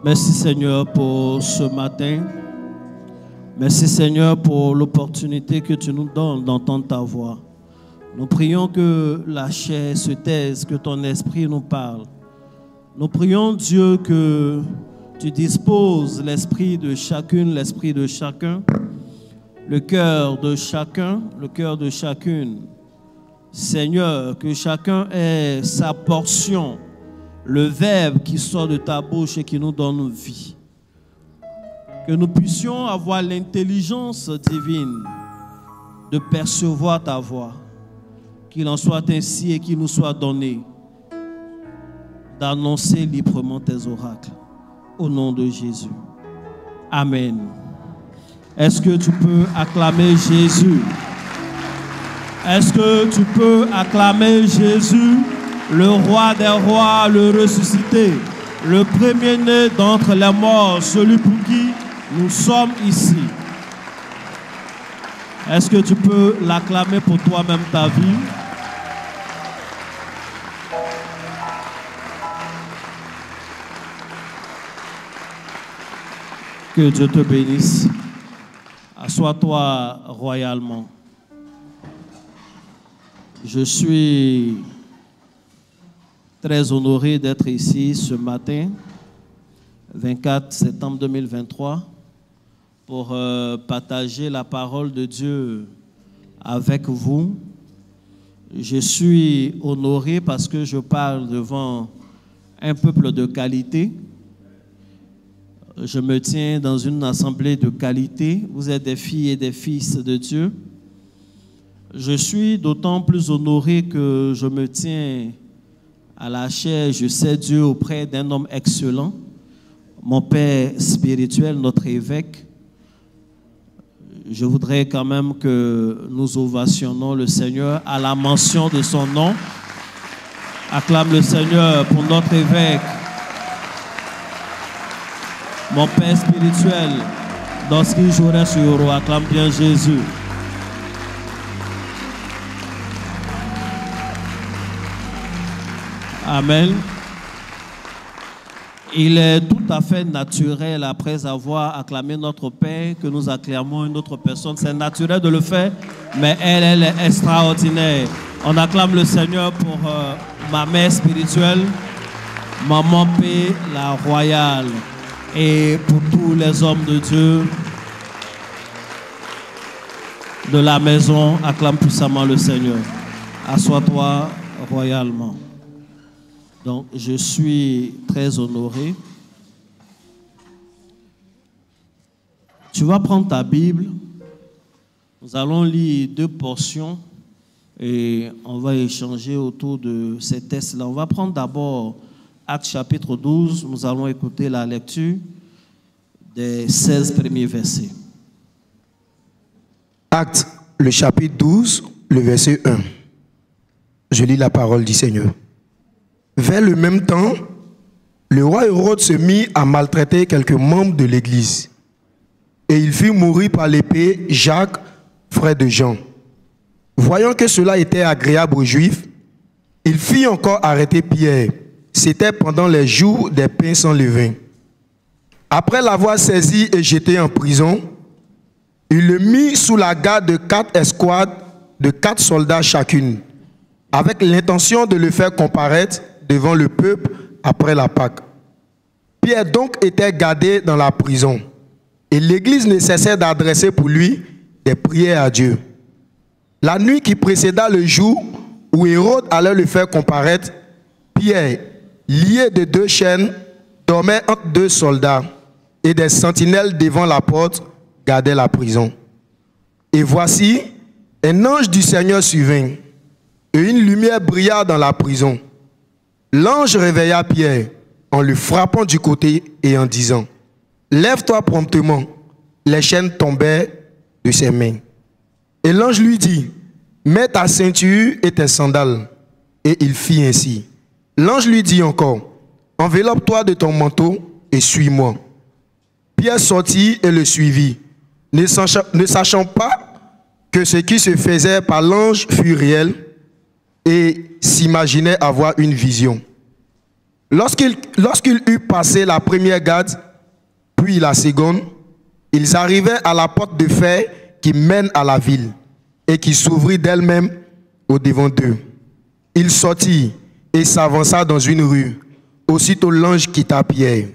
Merci Seigneur pour ce matin. Merci Seigneur pour l'opportunité que tu nous donnes d'entendre ta voix. Nous prions que la chair se taise, que ton esprit nous parle. Nous prions Dieu que tu disposes l'esprit de chacune, l'esprit de chacun, le cœur de chacun, le cœur de chacune. Seigneur, que chacun ait sa portion, le verbe qui sort de ta bouche et qui nous donne vie. Que nous puissions avoir l'intelligence divine de percevoir ta voix. Qu'il en soit ainsi et qu'il nous soit donné d'annoncer librement tes oracles. Au nom de Jésus. Amen. Est-ce que tu peux acclamer Jésus? Est-ce que tu peux acclamer Jésus, le roi des rois, le ressuscité, le premier-né d'entre les morts, celui pour qui nous sommes ici? Est-ce que tu peux l'acclamer pour toi-même ta vie? Que Dieu te bénisse. Assois-toi royalement. Je suis très honoré d'être ici ce matin, 24 septembre 2023, pour partager la parole de Dieu avec vous. Je suis honoré parce que je parle devant un peuple de qualité. Je me tiens dans une assemblée de qualité. Vous êtes des filles et des fils de Dieu. Je suis d'autant plus honoré que je me tiens à la chair, je sais Dieu, auprès d'un homme excellent, mon père spirituel, notre évêque. Je voudrais quand même que nous ovationnons le Seigneur à la mention de son nom. Acclame le Seigneur pour notre évêque, mon père spirituel, lorsqu'il jouerait sur Euro. Acclame bien Jésus. Amen. Il est tout à fait naturel, après avoir acclamé notre Père, que nous acclamons une autre personne. C'est naturel de le faire, mais elle est extraordinaire. On acclame le Seigneur pour ma mère spirituelle, Maman P, la royale, et pour tous les hommes de Dieu de la maison. Acclame puissamment le Seigneur. Assois-toi royalement. Donc, je suis très honoré. Tu vas prendre ta Bible. Nous allons lire deux portions et on va échanger autour de ces textes-là. On va prendre d'abord Actes chapitre 12. Nous allons écouter la lecture des 16 premiers versets. Actes, le chapitre 12, le verset 1. Je lis la parole du Seigneur. Vers le même temps, le roi Hérode se mit à maltraiter quelques membres de l'Église. Et il fit mourir par l'épée Jacques, frère de Jean. Voyant que cela était agréable aux Juifs, il fit encore arrêter Pierre. C'était pendant les jours des pains sans levain. Après l'avoir saisi et jeté en prison, il le mit sous la garde de 4 escouades de 4 soldats chacune, avec l'intention de le faire comparaître devant le peuple après la Pâque. Pierre donc était gardé dans la prison, et l'Église ne cessait d'adresser pour lui des prières à Dieu. La nuit qui précéda le jour où Hérode allait le faire comparaître, Pierre, lié de 2 chaînes, dormait entre 2 soldats, et des sentinelles devant la porte gardaient la prison. Et voici, un ange du Seigneur survint, et une lumière brilla dans la prison. L'ange réveilla Pierre en le frappant du côté et en disant « Lève-toi promptement ». Les chaînes tombèrent de ses mains. Et l'ange lui dit « Mets ta ceinture et tes sandales ». Et il fit ainsi. L'ange lui dit encore « Enveloppe-toi de ton manteau et suis-moi ». Pierre sortit et le suivit, ne sachant pas que ce qui se faisait par l'ange fut réel, et s'imaginait avoir une vision. Lorsqu'il eut passé la première garde, puis la seconde, ils arrivèrent à la porte de fer qui mène à la ville et qui s'ouvrit d'elle-même au-devant d'eux. Il sortit et s'avança dans une rue. Aussitôt l'ange quitta Pierre.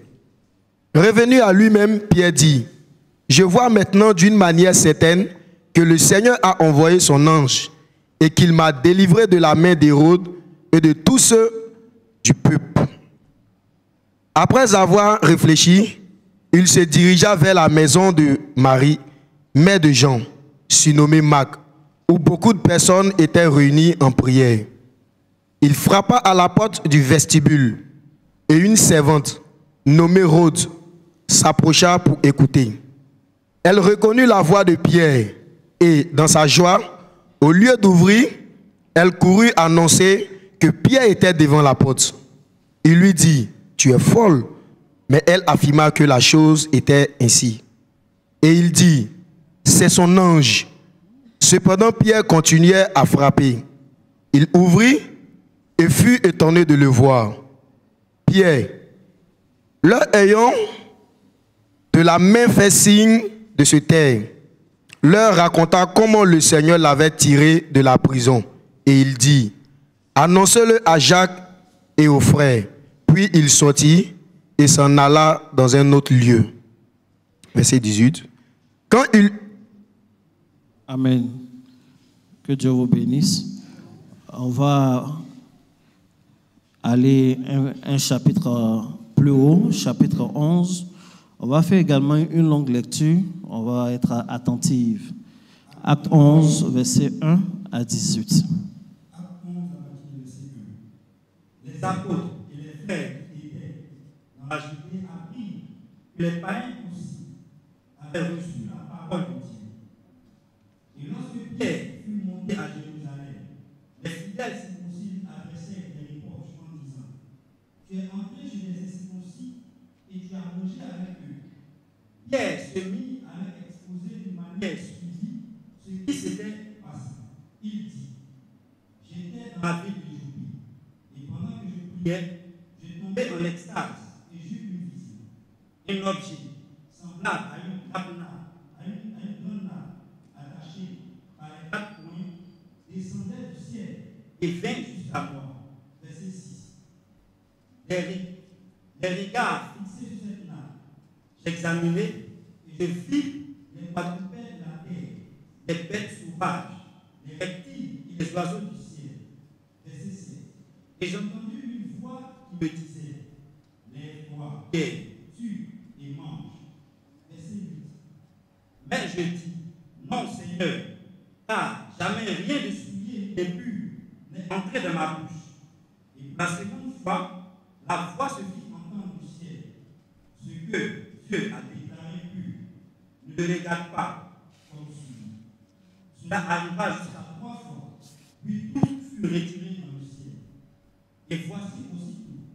Revenu à lui-même, Pierre dit, « Je vois maintenant d'une manière certaine que le Seigneur a envoyé son ange et qu'il m'a délivré de la main d'Hérode et de tous ceux du peuple. » Après avoir réfléchi, il se dirigea vers la maison de Marie, mère de Jean, surnommée Marc, où beaucoup de personnes étaient réunies en prière. Il frappa à la porte du vestibule et une servante, nommée Rhode, s'approcha pour écouter. Elle reconnut la voix de Pierre et, dans sa joie, au lieu d'ouvrir, elle courut annoncer que Pierre était devant la porte. Il lui dit, « Tu es folle. » Mais elle affirma que la chose était ainsi. Et il dit, « C'est son ange. » Cependant, Pierre continuait à frapper. Il ouvrit et fut étonné de le voir. Pierre, leur ayant de la main fait signe de se taire, leur raconta comment le Seigneur l'avait tiré de la prison. Et il dit, « Annoncez-le à Jacques et aux frères. » Puis il sortit et s'en alla dans un autre lieu. Verset 18. Quand il... Amen. Que Dieu vous bénisse. On va aller un chapitre plus haut, chapitre 11. On va faire également une longue lecture. On va être attentive. Acte 11, verset 1 à 18. Acte 11, verset 1. Les apôtres et les frères qui étaient dans la Judée apprirent que les païens aussi avaient reçu la parole de Dieu. Et lorsque Pierre fut monté à Jérusalem, les fidèles circoncis adressèrent des reproches en disant, « Tu es entré chez les incirconcis et tu as mangé avec eux. » Pierre se mit à leur exposer d'une manière suivie ce qui s'était passé. Il dit, « J'étais dans la ville de Joppé, et pendant que je priais, je tombais en extase et j'eus une vision. Un objet semblable à une grenade, attachée par les 4 points, descendait du ciel et vint jusqu'à moi. Verset 6. Les regards fixés sur cette nappe, j'examinai et je vis les quadrupèdes de la terre, les bêtes sauvages, les reptiles et les oiseaux du ciel. Verset 7. Et j'entendis une voix qui me disait, lève-toi, tue et mange. Verset 8. Mais je dis, non Seigneur, car jamais rien de souillé et pur n'est entré dans ma bouche. Et la seconde fois, la voix se fit entendre du ciel. Ce que Dieu a déclaré pur, ne le regarde pas comme souillé. Cela arriva jusqu'à 3 fois, puis tous furent retirés dans le ciel. Et voici aussitôt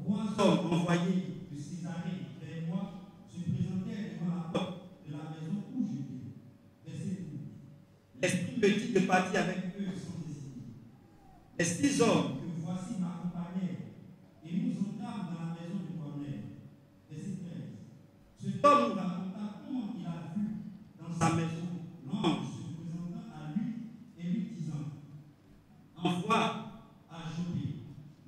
3 hommes envoyés de Césarée vers moi se présentèrent devant la porte de la maison où j'étais. Verset 12. L'Esprit me dit de partir avec eux sans hésiter. Les 6 hommes que voici m'accompagnèrent et nous entrâmes dans la maison du Cornèle. Verset 13. Cet homme nous raconta comment il a vu dans sa maison l'ange se présentant à lui et lui disant, envoie à Joppé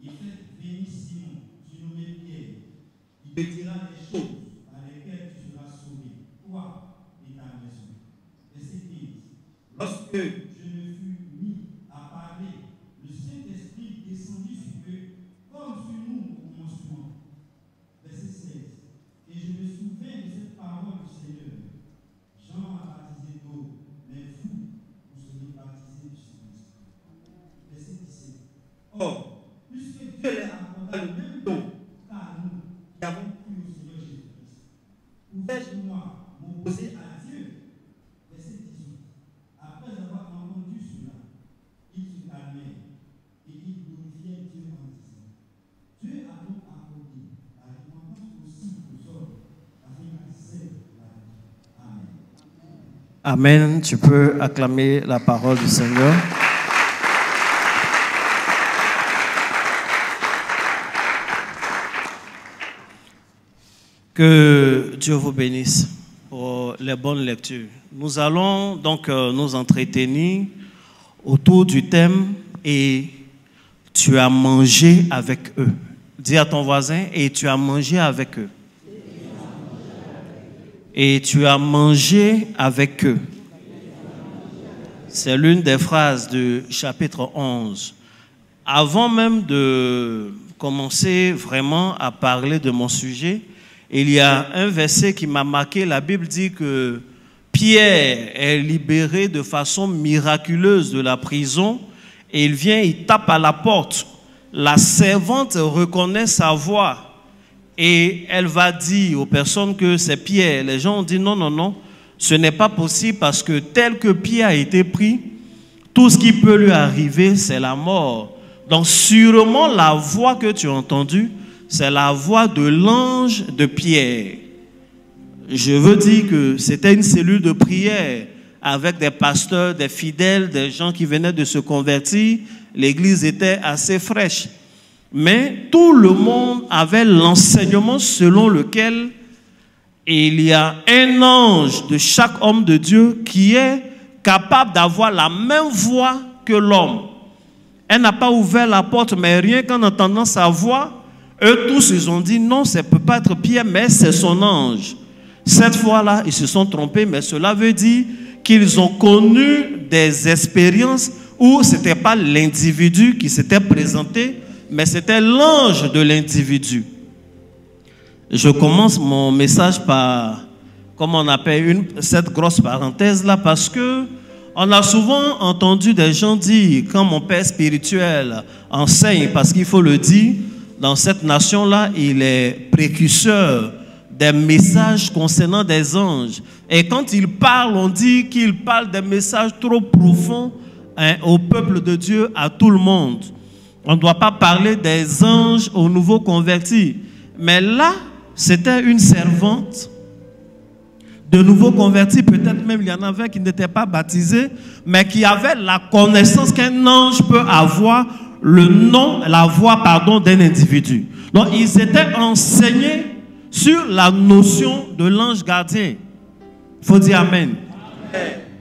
et faites venir Simon, surnommé Pierre, qui te dira les choses par lesquelles tu seras sauvé, toi et ta maison. Verset 15. Lorsque je me fus mis à parler, le Saint-Esprit descendit sur eux comme sur nous au commencement. Verset 16. Et je me souviens de cette parole du Seigneur. Jean a baptisé d'eau, mais vous, vous serez baptisés du Saint-Esprit. Verset 17. Or, puisque Dieu leur accorda le même don qu'à nous qui avons cru au Seigneur Jésus-Christ, pouvais-je moi m'opposer à Dieu? Verset 18. Après avoir entendu cela, ils se calmèrent et ils glorifiaient Dieu en disant, Dieu a donc accordé la repentance aussi aux hommes afin qu'ils servent la vie. Amen. Amen. Tu peux acclamer la parole du Seigneur. Que Dieu vous bénisse pour les bonnes lectures. Nous allons donc nous entretenir autour du thème « Et tu as mangé avec eux ». Dis à ton voisin « Et tu as mangé avec eux ». Et tu as mangé avec eux. C'est l'une des phrases du chapitre 11. Avant même de commencer vraiment à parler de mon sujet, il y a un verset qui m'a marqué. La Bible dit que Pierre est libéré de façon miraculeuse de la prison et il vient, il tape à la porte. La servante reconnaît sa voix et elle va dire aux personnes que c'est Pierre. Les gens ont dit non, non, non, ce n'est pas possible parce que tel que Pierre a été pris, tout ce qui peut lui arriver, c'est la mort. Donc sûrement la voix que tu as entendue, c'est la voix de l'ange de Pierre. Je veux dire que c'était une cellule de prière avec des pasteurs, des fidèles, des gens qui venaient de se convertir. L'église était assez fraîche. Mais tout le monde avait l'enseignement selon lequel il y a un ange de chaque homme de Dieu qui est capable d'avoir la même voix que l'homme. Elle n'a pas ouvert la porte, mais rien qu'en entendant sa voix, eux tous, ils ont dit non, ça ne peut pas être Pierre, mais c'est son ange. Cette fois-là, ils se sont trompés, mais cela veut dire qu'ils ont connu des expériences où ce n'était pas l'individu qui s'était présenté, mais c'était l'ange de l'individu. Je commence mon message par, comme on appelle cette grosse parenthèse-là, parce que on a souvent entendu des gens dire, quand mon père spirituel enseigne, parce qu'il faut le dire, dans cette nation-là, il est précurseur des messages concernant des anges. Et quand il parle, on dit qu'il parle des messages trop profonds au peuple de Dieu, à tout le monde. On ne doit pas parler des anges aux nouveaux convertis. Mais là, c'était une servante de nouveaux convertis. Peut-être même il y en avait qui n'étaient pas baptisés, mais qui avaient la connaissance qu'un ange peut avoir le nom, la voix, pardon, d'un individu. Donc, ils étaient enseignés sur la notion de l'ange gardien. Il faut dire Amen.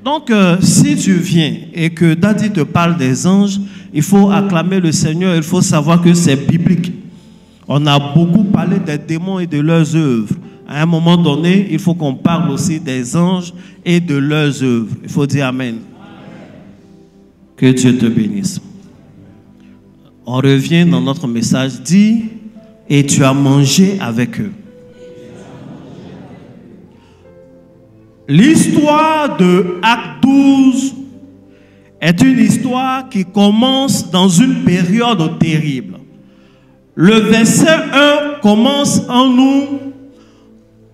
Donc, si tu viens et que Daddy te parle des anges, il faut acclamer le Seigneur, il faut savoir que c'est biblique. On a beaucoup parlé des démons et de leurs œuvres. À un moment donné, il faut qu'on parle aussi des anges et de leurs œuvres. Il faut dire Amen. Que Dieu te bénisse. On revient dans notre message, dit, et tu as mangé avec eux. L'histoire de Acte 12 est une histoire qui commence dans une période terrible. Le verset 1 commence en nous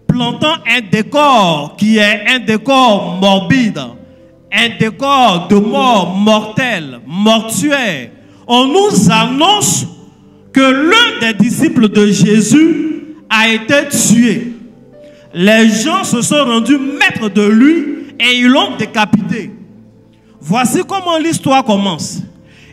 plantant un décor qui est un décor morbide, un décor de mort mortelle, mortuaire. On nous annonce que l'un des disciples de Jésus a été tué. Les gens se sont rendus maîtres de lui et ils l'ont décapité. Voici comment l'histoire commence.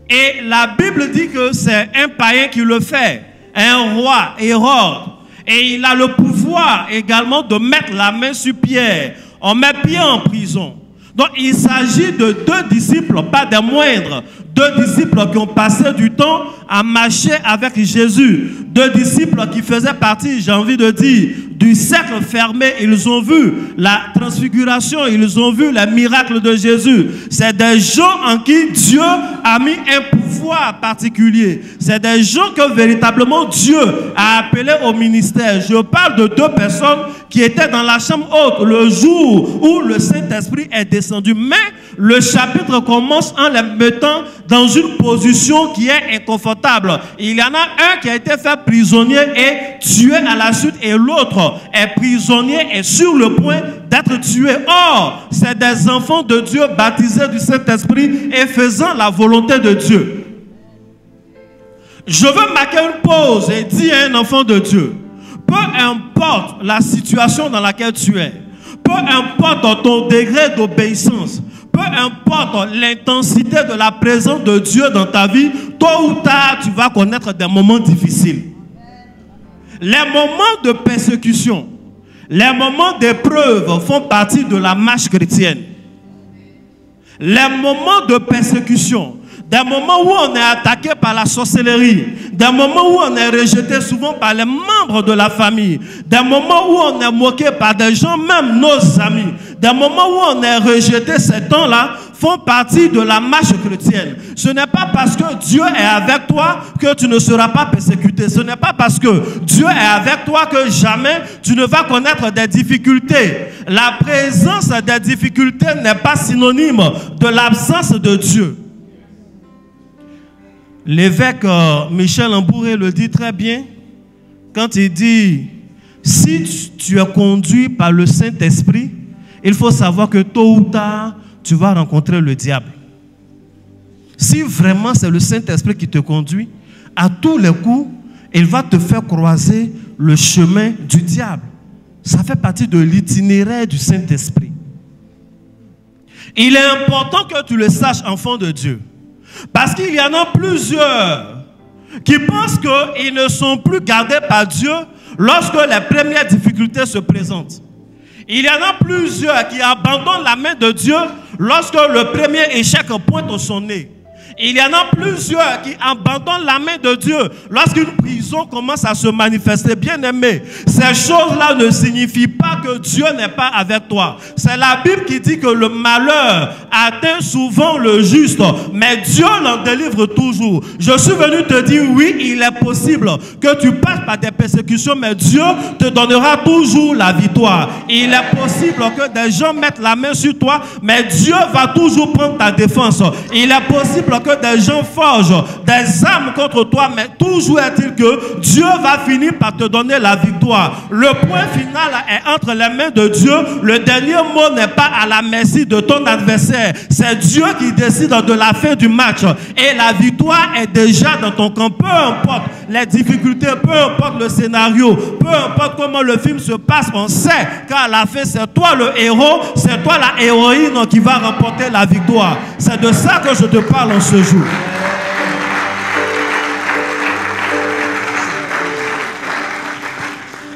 Et la Bible dit que c'est un païen qui le fait, un roi, Hérode. Et il a le pouvoir également de mettre la main sur Pierre. On met Pierre en prison. Donc il s'agit de deux disciples, pas des moindres. Deux disciples qui ont passé du temps à marcher avec Jésus. Deux disciples qui faisaient partie, j'ai envie de dire, du cercle fermé. Ils ont vu la transfiguration, ils ont vu les miracles de Jésus. C'est des gens en qui Dieu a mis un pouvoir particulier. C'est des gens que véritablement Dieu a appelés au ministère. Je parle de deux personnes qui étaient dans la chambre haute le jour où le Saint-Esprit est descendu. Mais le chapitre commence en les mettant dans une position qui est inconfortable. Il y en a un qui a été fait prisonnier et tué à la suite, et l'autre est prisonnier et sur le point d'être tué. Or, c'est des enfants de Dieu baptisés du Saint-Esprit et faisant la volonté de Dieu. Je veux marquer une pause et dire à un enfant de Dieu, peu importe la situation dans laquelle tu es, peu importe ton degré d'obéissance, peu importe l'intensité de la présence de Dieu dans ta vie, tôt ou tard, tu vas connaître des moments difficiles. Les moments de persécution, Les moments d'épreuve font partie de la marche chrétienne. Les moments de persécution, des moments où on est attaqué par la sorcellerie, des moments où on est rejeté souvent par les membres de la famille, des moments où on est moqué par des gens, même nos amis, des moments où on est rejeté, ces temps-là font partie de la marche chrétienne. Ce n'est pas parce que Dieu est avec toi que tu ne seras pas persécuté. Ce n'est pas parce que Dieu est avec toi que jamais tu ne vas connaître des difficultés. La présence des difficultés n'est pas synonyme de l'absence de Dieu. L'évêque Michel Ambouré le dit très bien quand il dit « Si tu es conduit par le Saint-Esprit, il faut savoir que tôt ou tard, tu vas rencontrer le diable. Si vraiment c'est le Saint-Esprit qui te conduit, à tous les coups, il va te faire croiser le chemin du diable. Ça fait partie de l'itinéraire du Saint-Esprit. Il est important que tu le saches, enfant de Dieu. Parce qu'il y en a plusieurs qui pensent qu'ils ne sont plus gardés par Dieu lorsque les premières difficultés se présentent. Il y en a plusieurs qui abandonnent la main de Dieu lorsque le premier échec pointe au son nez. Il y en a plusieurs qui abandonnent la main de Dieu lorsqu'une prison commence à se manifester. Bien aimé, ces choses-là ne signifient pas que Dieu n'est pas avec toi. C'est la Bible qui dit que le malheur atteint souvent le juste, mais Dieu l'en délivre toujours. Je suis venu te dire, oui, il est possible que tu passes par des persécutions, mais Dieu te donnera toujours la victoire. Il est possible que des gens mettent la main sur toi, mais Dieu va toujours prendre ta défense. Il est possible que des gens forgent des armes contre toi, mais toujours est-il que Dieu va finir par te donner la victoire. Le point final est entre les mains de Dieu. Le dernier mot n'est pas à la merci de ton adversaire. C'est Dieu qui décide de la fin du match. Et la victoire est déjà dans ton camp. Peu importe les difficultés, peu importe le scénario, peu importe comment le film se passe, on sait qu'à la fin, c'est toi le héros, c'est toi la héroïne qui va remporter la victoire. C'est de ça que je te parle en ce jour.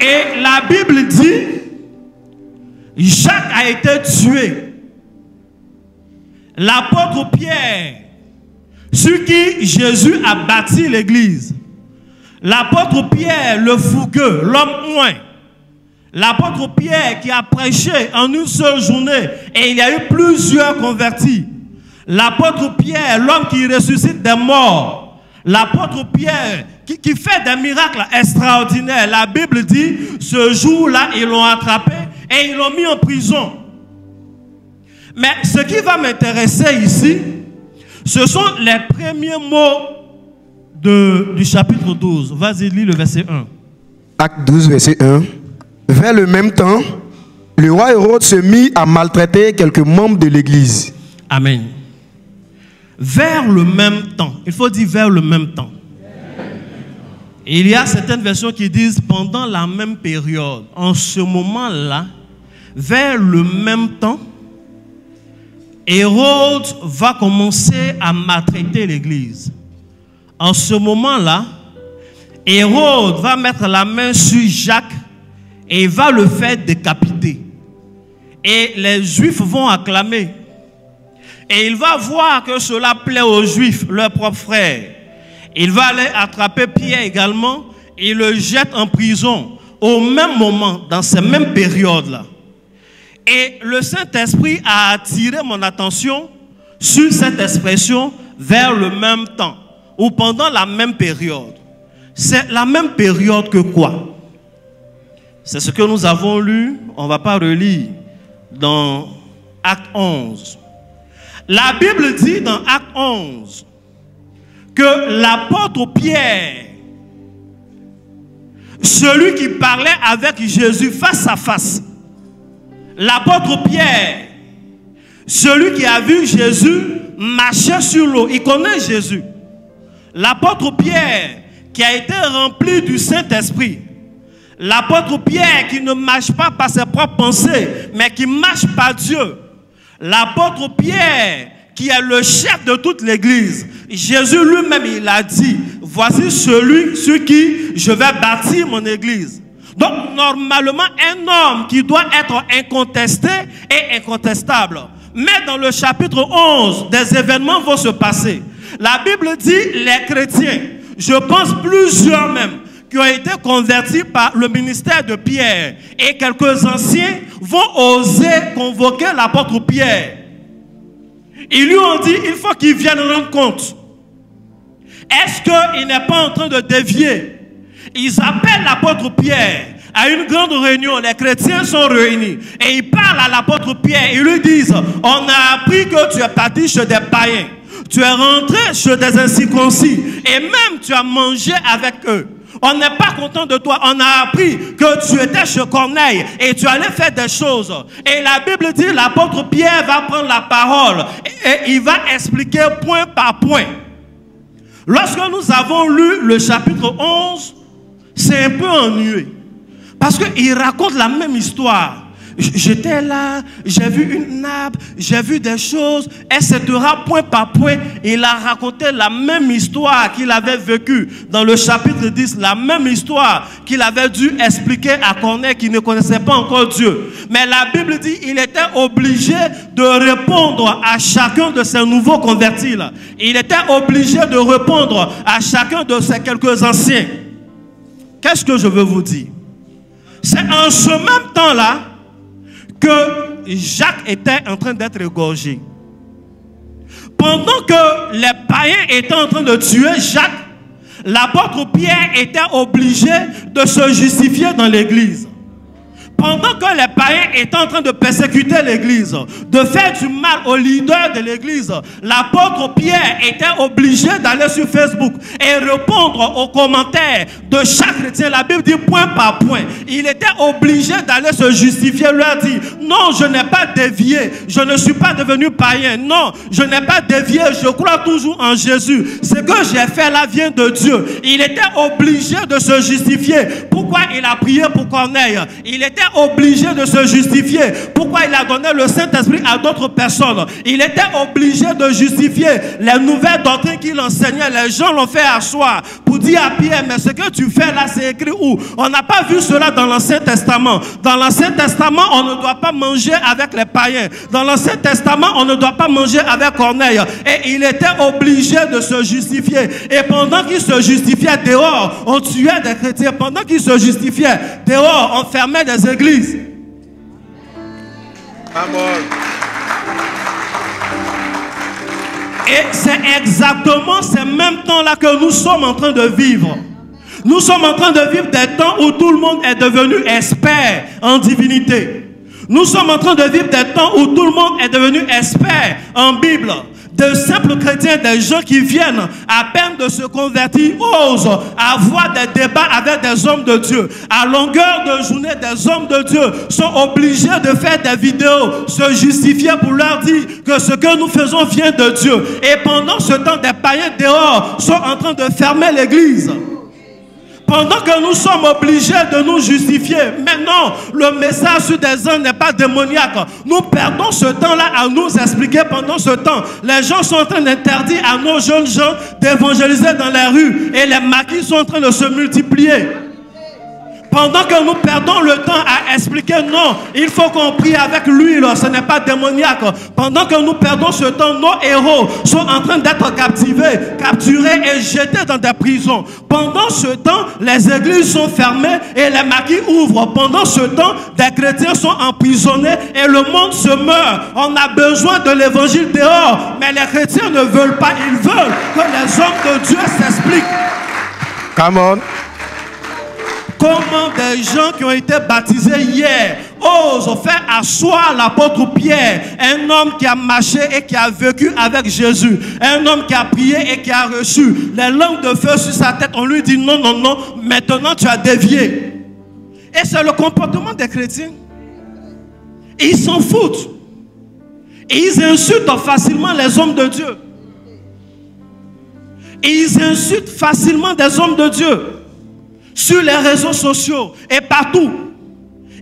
Et la Bible dit, Jacques a été tué. L'apôtre Pierre, sur qui Jésus a bâti l'église. L'apôtre Pierre, le fougueux, l'homme oint. L'apôtre Pierre qui a prêché en une seule journée et il y a eu plusieurs convertis. L'apôtre Pierre, l'homme qui ressuscite des morts. L'apôtre Pierre qui fait des miracles extraordinaires. La Bible dit, ce jour-là, ils l'ont attrapé et ils l'ont mis en prison. Mais ce qui va m'intéresser ici, ce sont les premiers mots du chapitre 12. Vas-y, lis le verset 1. Acte 12, verset 1. Vers le même temps, le roi Hérode se mit à maltraiter quelques membres de l'église. Amen. Vers le même temps. Il faut dire vers le même temps. Il y a certaines versions qui disent pendant la même période. En ce moment-là, vers le même temps, Hérode va commencer à maltraiter l'église. En ce moment-là, Hérode va mettre la main sur Jacques et va le faire décapiter. Et les Juifs vont acclamer. Et il va voir que cela plaît aux Juifs, leurs propres frères. Il va aller attraper Pierre également et le jette en prison au même moment, dans ces mêmes périodes-là. Et le Saint-Esprit a attiré mon attention sur cette expression vers le même temps ou pendant la même période. C'est la même période que quoi? C'est ce que nous avons lu, on ne va pas relire, dans Acte 11. La Bible dit dans Acte 11 que l'apôtre Pierre, celui qui parlait avec Jésus face à face, l'apôtre Pierre, celui qui a vu Jésus marcher sur l'eau, il connaît Jésus. L'apôtre Pierre qui a été rempli du Saint-Esprit. L'apôtre Pierre qui ne marche pas par ses propres pensées, mais qui marche par Dieu. L'apôtre Pierre qui est le chef de toute l'église. Jésus lui-même, il a dit, voici celui sur qui je vais bâtir mon église. Donc, normalement, un homme qui doit être incontesté et incontestable. Mais dans le chapitre 11, des événements vont se passer. La Bible dit, les chrétiens, je pense plusieurs même, qui ont été convertis par le ministère de Pierre. Et quelques anciens vont oser convoquer l'apôtre Pierre. Ils lui ont dit, il faut qu'il vienne rendre compte. Est-ce qu'il n'est pas en train de dévier? Ils appellent l'apôtre Pierre à une grande réunion. Les chrétiens sont réunis. Et ils parlent à l'apôtre Pierre. Ils lui disent, on a appris que tu es parti chez des païens. Tu es rentré chez des incirconcis. Et même tu as mangé avec eux. On n'est pas content de toi. On a appris que tu étais chez Corneille et tu allais faire des choses. Et la Bible dit, l'apôtre Pierre va prendre la parole et il va expliquer point par point. Lorsque nous avons lu le chapitre 11, c'est un peu ennuyeux. Parce qu'il raconte la même histoire. J'étais là, j'ai vu une nappe, j'ai vu des choses, etc. Point par point, il a raconté la même histoire qu'il avait vécue dans le chapitre 10, la même histoire qu'il avait dû expliquer à Corneille qui ne connaissait pas encore Dieu. Mais la Bible dit qu'il était obligé de répondre à chacun de ces nouveaux convertis là. Il était obligé de répondre à chacun de ces quelques anciens. Qu'est-ce que je veux vous dire? C'est en ce même temps-là que Jacques était en train d'être égorgé. Pendant que les païens étaient en train de tuer Jacques, l'apôtre Pierre était obligé de se justifier dans l'église. Pendant que les païens étaient en train de persécuter l'église, de faire du mal aux leaders de l'église, l'apôtre Pierre était obligé d'aller sur Facebook et répondre aux commentaires de chaque chrétien. La Bible dit point par point. Il était obligé d'aller se justifier, leur dire, non, je n'ai pas dévié, je ne suis pas devenu païen, non, je n'ai pas dévié, je crois toujours en Jésus. Ce que j'ai fait là vient de Dieu. Il était obligé de se justifier. Pourquoi il a prié pour Corneille? Il était obligé de se justifier. Pourquoi il a donné le Saint-Esprit à d'autres personnes? Il était obligé de justifier les nouvelles doctrines qu'il enseignait. Les gens l'ont fait asseoir pour dire à Pierre, mais ce que tu fais là, c'est écrit où? On n'a pas vu cela dans l'Ancien Testament. Dans l'Ancien Testament, on ne doit pas manger avec les païens. Dans l'Ancien Testament, on ne doit pas manger avec Corneille. Et il était obligé de se justifier. Et pendant qu'il se justifiait dehors, on tuait des chrétiens. Pendant qu'il se justifiait dehors, on fermait des églises. Amen. Et c'est exactement ces mêmes temps-là que nous sommes en train de vivre. Nous sommes en train de vivre des temps où tout le monde est devenu expert en divinité. Nous sommes en train de vivre des temps où tout le monde est devenu expert en Bible. De simples chrétiens, des gens qui viennent à peine de se convertir, osent avoir des débats avec des hommes de Dieu. À longueur de journée, des hommes de Dieu sont obligés de faire des vidéos, se justifier pour leur dire que ce que nous faisons vient de Dieu. Et pendant ce temps, des païens dehors sont en train de fermer l'église. Pendant que nous sommes obligés de nous justifier. Maintenant, le message sur des hommes n'est pas démoniaque. Nous perdons ce temps-là à nous expliquer pendant ce temps. Les gens sont en train d'interdire à nos jeunes gens d'évangéliser dans les rues. Et les maquis sont en train de se multiplier. Pendant que nous perdons le temps à expliquer non, il faut qu'on prie avec l'huile, ce n'est pas démoniaque. Pendant que nous perdons ce temps, nos héros sont en train d'être captivés, capturés et jetés dans des prisons. Pendant ce temps, les églises sont fermées et les maquis ouvrent. Pendant ce temps, des chrétiens sont emprisonnés et le monde se meurt. On a besoin de l'évangile dehors, mais les chrétiens ne veulent pas, ils veulent que les hommes de Dieu s'expliquent. Come on. Comment des gens qui ont été baptisés hier osent faire asseoir l'apôtre Pierre, un homme qui a marché et qui a vécu avec Jésus, un homme qui a prié et qui a reçu les langues de feu sur sa tête. On lui dit non, non, non, maintenant tu as dévié. Et c'est le comportement des chrétiens. Ils s'en foutent. Et ils insultent facilement les hommes de Dieu. Et ils insultent facilement des hommes de Dieu. Sur les réseaux sociaux et partout.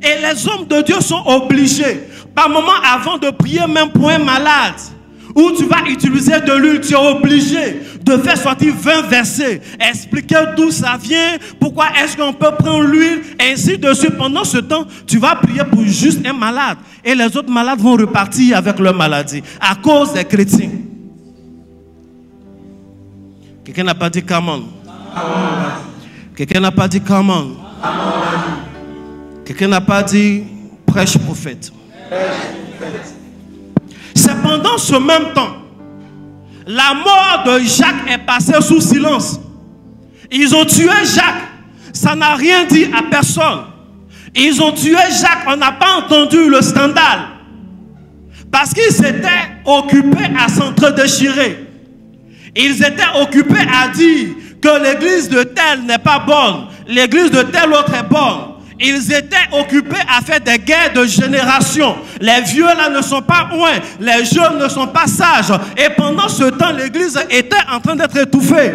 Et les hommes de Dieu sont obligés, par moment avant de prier même pour un malade, où tu vas utiliser de l'huile, tu es obligé te faire sortir 20 versets, expliquer d'où ça vient, pourquoi est-ce qu'on peut prendre l'huile, et ainsi de suite. Pendant ce temps, tu vas prier pour juste un malade. Et les autres malades vont repartir avec leur maladie à cause des chrétiens. Quelqu'un n'a pas dit come on. Quelqu'un n'a pas dit come on. Quelqu'un n'a pas dit prêche prophète. C'est pendant ce même temps, la mort de Jacques est passée sous silence. Ils ont tué Jacques. Ça n'a rien dit à personne. Ils ont tué Jacques. On n'a pas entendu le scandale. Parce qu'ils étaient occupés à s'entre-déchirer. Ils étaient occupés à dire que l'église de tel n'est pas bonne. L'église de tel autre est bonne. Ils étaient occupés à faire des guerres de génération. Les vieux là ne sont pas loin. Les jeunes ne sont pas sages. Et pendant ce temps, l'église était en train d'être étouffée.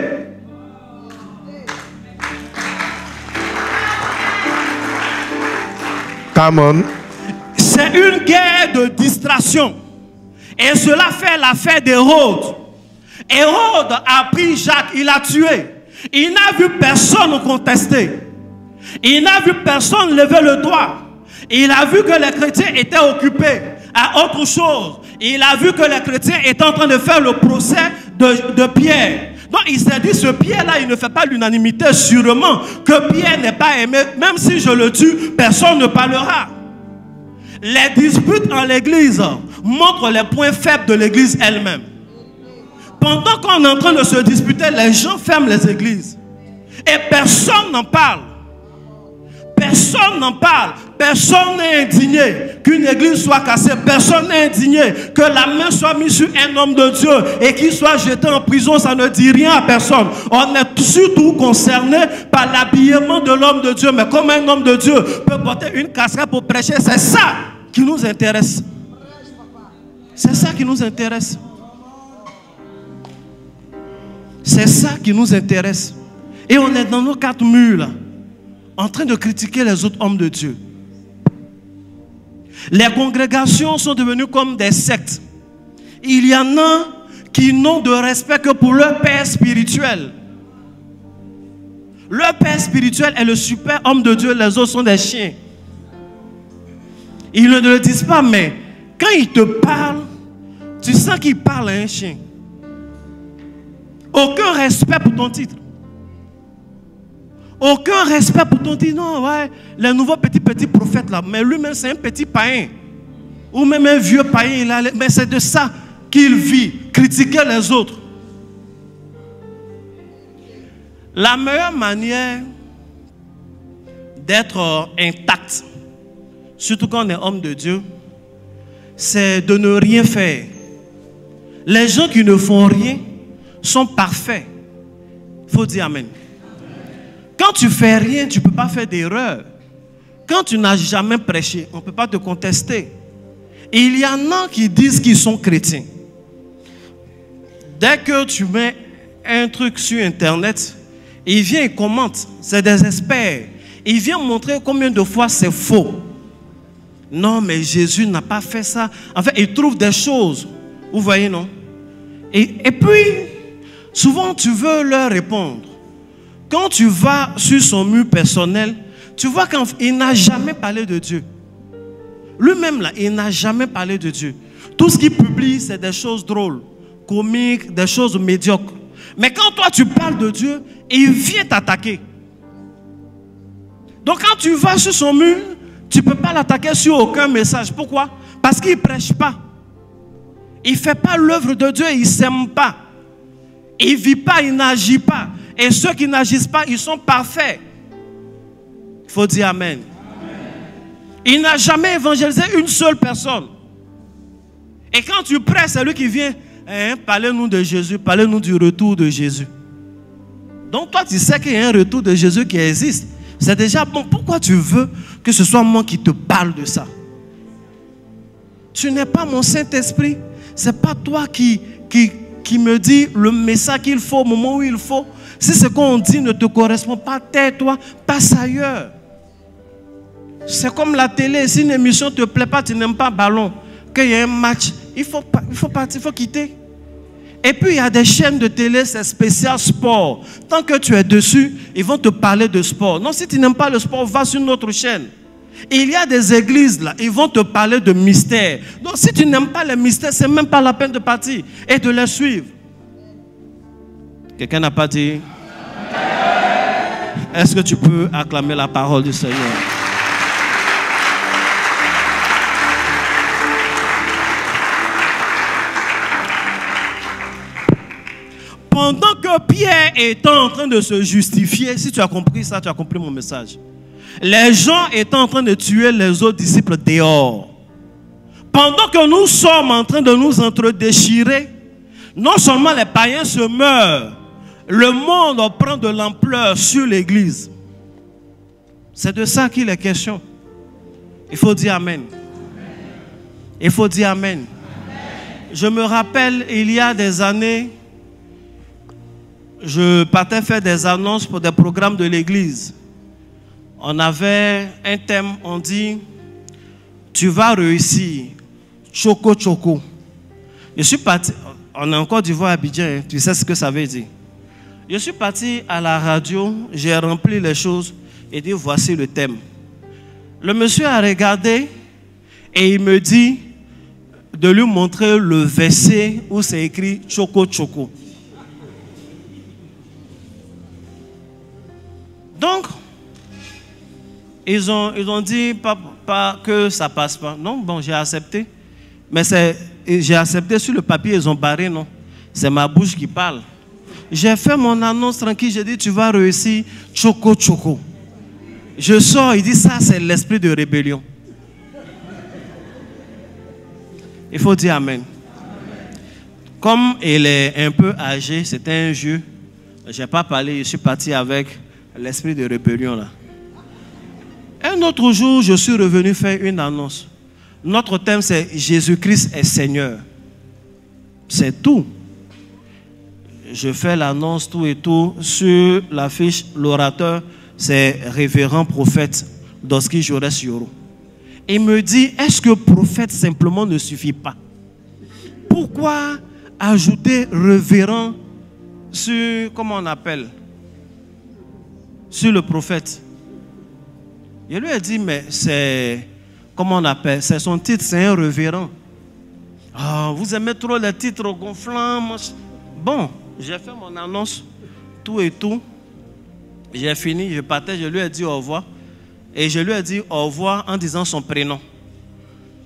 Come on. C'est une guerre de distraction. Et cela fait l'affaire d'Hérode. Hérode a pris Jacques, il l'a tué. Il n'a vu personne contester. Il n'a vu personne lever le doigt. Il a vu que les chrétiens étaient occupés à autre chose. Il a vu que les chrétiens étaient en train de faire le procès de Pierre. Donc il s'est dit, ce Pierre-là, il ne fait pas l'unanimité. Sûrement que Pierre n'est pas aimé. Même si je le tue, personne ne parlera. Les disputes en l'église montrent les points faibles de l'église elle-même. Pendant qu'on est en train de se disputer, les gens ferment les églises. Et personne n'en parle. Personne n'en parle. Personne n'est indigné qu'une église soit cassée. Personne n'est indigné que la main soit mise sur un homme de Dieu et qu'il soit jeté en prison. Ça ne dit rien à personne. On est surtout concerné par l'habillement de l'homme de Dieu. Mais comme un homme de Dieu peut porter une casquette pour prêcher, c'est ça qui nous intéresse. C'est ça qui nous intéresse. C'est ça qui nous intéresse. Et on est dans nos 4 murs là, en train de critiquer les autres hommes de Dieu. Les congrégations sont devenues comme des sectes. Il y en a qui n'ont de respect que pour leur père spirituel. Leur père spirituel est le super homme de Dieu, les autres sont des chiens. Ils ne le disent pas, mais quand ils te parlent, tu sens qu'ils parlent à un chien. Aucun respect pour ton titre. Aucun respect pour ton titre. Non, ouais, les nouveaux petits prophètes là, mais lui-même c'est un petit païen. Ou même un vieux païen, là, mais c'est de ça qu'il vit, critiquer les autres. La meilleure manière d'être intact, surtout quand on est homme de Dieu, c'est de ne rien faire. Les gens qui ne font rien sont parfaits. Il faut dire amen. Quand tu fais rien, tu ne peux pas faire d'erreur. Quand tu n'as jamais prêché, on ne peut pas te contester. Et il y en a qui disent qu'ils sont chrétiens. Dès que tu mets un truc sur Internet, il vient et commente. C'est des experts. Il vient montrer combien de fois c'est faux. Non, mais Jésus n'a pas fait ça. En fait, il trouve des choses. Vous voyez, non? Et puis, souvent, tu veux leur répondre. Quand tu vas sur son mur personnel, tu vois qu'il n'a jamais parlé de Dieu. Lui-même, là, il n'a jamais parlé de Dieu. Tout ce qu'il publie, c'est des choses drôles, comiques, des choses médiocres. Mais quand toi, tu parles de Dieu, il vient t'attaquer. Donc, quand tu vas sur son mur, tu ne peux pas l'attaquer sur aucun message. Pourquoi? Parce qu'il ne prêche pas. Il ne fait pas l'œuvre de Dieu, il ne s'aime pas. Il ne vit pas, il n'agit pas. Et ceux qui n'agissent pas, ils sont parfaits. Il faut dire amen. Il n'a jamais évangélisé une seule personne. Et quand tu prêches, c'est lui qui vient. Parlez-nous de Jésus, parlez-nous du retour de Jésus. Donc toi, tu sais qu'il y a un retour de Jésus qui existe. C'est déjà bon. Pourquoi tu veux que ce soit moi qui te parle de ça? Tu n'es pas mon Saint-Esprit. Ce n'est pas toi qui me dit le message qu'il faut au moment où il faut. Si ce qu'on dit ne te correspond pas, tais-toi, passe ailleurs. C'est comme la télé. Si une émission ne te plaît pas, tu n'aimes pas ballon, qu'il y a un match, il faut partir, il faut quitter. Et puis il y a des chaînes de télé, c'est spécial sport. Tant que tu es dessus, ils vont te parler de sport. Non, si tu n'aimes pas le sport, va sur une autre chaîne. Et il y a des églises là, ils vont te parler de mystères. Donc si tu n'aimes pas les mystères, c'est même pas la peine de partir et de les suivre. Quelqu'un n'a pas dit? Est-ce que tu peux acclamer la parole du Seigneur? Pendant que Pierre était en train de se justifier, si tu as compris ça, tu as compris mon message. Les gens étaient en train de tuer les autres disciples dehors. Pendant que nous sommes en train de nous entre-déchirer, non seulement les païens se meurent, le monde prend de l'ampleur sur l'église. C'est de ça qu'il est question. Il faut dire Amen. Il faut dire Amen. Je me rappelle, il y a des années, je partais faire des annonces pour des programmes de l'église. On avait un thème, on dit, tu vas réussir, choco choco. Je suis parti, on est encore du voix à Abidjan, tu sais ce que ça veut dire. Je suis parti à la radio, j'ai rempli les choses et dit, voici le thème. Le monsieur a regardé et il me dit de lui montrer le verset où c'est écrit choco choco. Donc, ils ont dit pas que ça passe pas. Non, bon, j'ai accepté. Mais j'ai accepté sur le papier, ils ont barré, non. C'est ma bouche qui parle. J'ai fait mon annonce tranquille, j'ai dit, tu vas réussir, choco choco. Je sors, il dit, ça c'est l'esprit de rébellion. Il faut dire Amen. Comme il est un peu âgé, c'était un vieux, je n'ai pas parlé, je suis parti avec l'esprit de rébellion là. Un autre jour, je suis revenu faire une annonce. Notre thème c'est Jésus-Christ est Seigneur. C'est tout. Je fais l'annonce tout et tout. Sur l'affiche, l'orateur, c'est révérend prophète Doski Jores Yoro. Il me dit, est-ce que prophète simplement ne suffit pas? Pourquoi ajouter révérend sur, comment on appelle? Sur le prophète. Je lui ai dit, mais c'est, comment on appelle? C'est son titre, c'est un révérend. Ah, vous aimez trop les titres gonflants. Bon, j'ai fait mon annonce, tout et tout. J'ai fini, je partais, je lui ai dit au revoir. Et je lui ai dit au revoir en disant son prénom.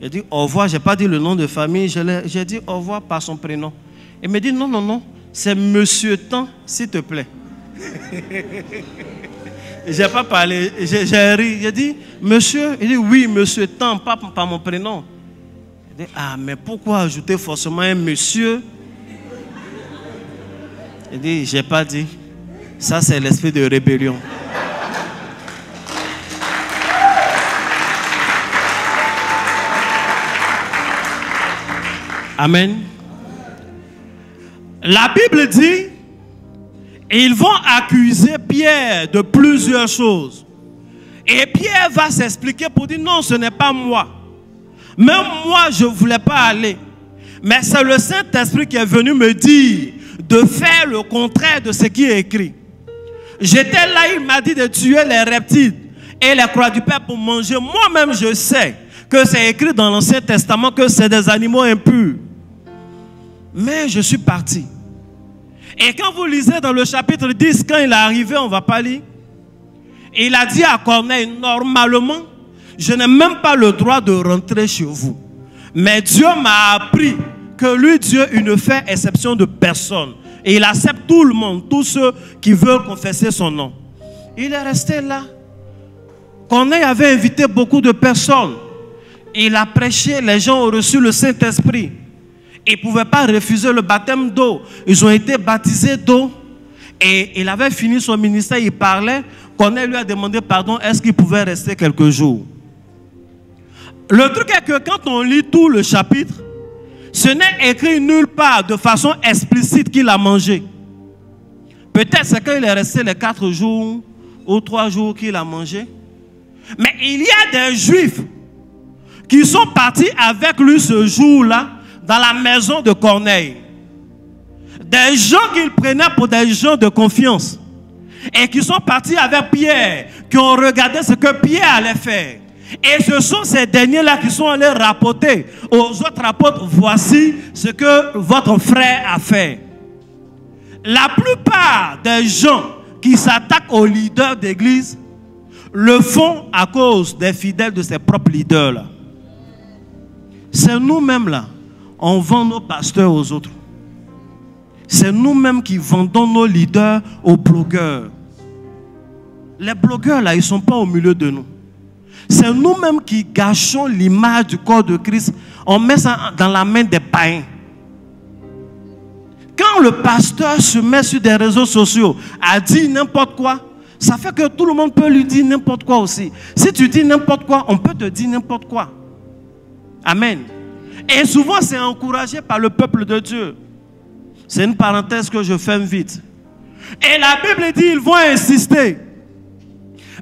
J'ai dit au revoir, je n'ai pas dit le nom de famille, j'ai dit au revoir par son prénom. Il me dit non, non, non, c'est Monsieur Tant, s'il te plaît. Je n'ai pas parlé, j'ai ri. J'ai dit, monsieur, il dit oui, Monsieur Tant, pas par mon prénom. Il dit, ah, mais pourquoi ajouter forcément un monsieur? Il dit, je n'ai pas dit. Ça, c'est l'esprit de rébellion. Amen. La Bible dit, ils vont accuser Pierre de plusieurs choses. Et Pierre va s'expliquer pour dire, non, ce n'est pas moi. Même moi, je ne voulais pas aller. Mais c'est le Saint-Esprit qui est venu me dire de faire le contraire de ce qui est écrit. J'étais là, il m'a dit de tuer les reptiles et les croix du Père pour manger. Moi-même, je sais que c'est écrit dans l'Ancien Testament que c'est des animaux impurs. Mais je suis parti. Et quand vous lisez dans le chapitre 10, quand il est arrivé, on ne va pas lire, il a dit à Corneille, normalement, je n'ai même pas le droit de rentrer chez vous. Mais Dieu m'a appris que lui, Dieu, il ne fait exception de personne. Et il accepte tout le monde, tous ceux qui veulent confesser son nom. Il est resté là. Corneille avait invité beaucoup de personnes. Il a prêché, les gens ont reçu le Saint-Esprit. Ils ne pouvaient pas refuser le baptême d'eau. Ils ont été baptisés d'eau. Et il avait fini son ministère, il parlait. Corneille lui a demandé pardon, est-ce qu'il pouvait rester quelques jours? Le truc est que quand on lit tout le chapitre, ce n'est écrit nulle part de façon explicite qu'il a mangé. Peut-être c'est quand il est resté les 4 jours ou 3 jours qu'il a mangé. Mais il y a des Juifs qui sont partis avec lui ce jour-là dans la maison de Corneille. Des gens qu'ils prenaient pour des gens de confiance. Et qui sont partis avec Pierre, qui ont regardé ce que Pierre allait faire. Et ce sont ces derniers-là qui sont allés rapporter aux autres apôtres, voici ce que votre frère a fait. La plupart des gens qui s'attaquent aux leaders d'église le font à cause des fidèles de ses propres leaders-là. C'est nous-mêmes là, on vend nos pasteurs aux autres. C'est nous-mêmes qui vendons nos leaders aux blogueurs. Les blogueurs là, ils ne sont pas au milieu de nous. C'est nous-mêmes qui gâchons l'image du corps de Christ. On met ça dans la main des païens. Quand le pasteur se met sur des réseaux sociaux à dire n'importe quoi, ça fait que tout le monde peut lui dire n'importe quoi aussi. Si tu dis n'importe quoi, on peut te dire n'importe quoi. Amen. Et souvent, c'est encouragé par le peuple de Dieu. C'est une parenthèse que je ferme vite. Et la Bible dit, ils vont insister.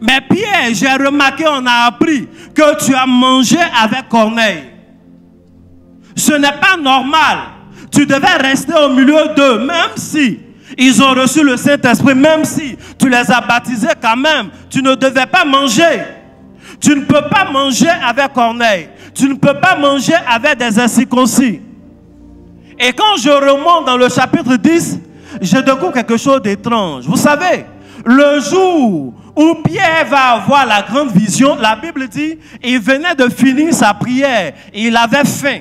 Mais Pierre, j'ai remarqué, on a appris que tu as mangé avec Corneille. Ce n'est pas normal. Tu devais rester au milieu d'eux, même si ils ont reçu le Saint-Esprit, même si tu les as baptisés quand même. Tu ne devais pas manger. Tu ne peux pas manger avec Corneille. Tu ne peux pas manger avec des incirconcis. Et quand je remonte dans le chapitre 10, je découvre quelque chose d'étrange. Vous savez, le jour où Pierre va avoir la grande vision, la Bible dit, il venait de finir sa prière. Il avait faim.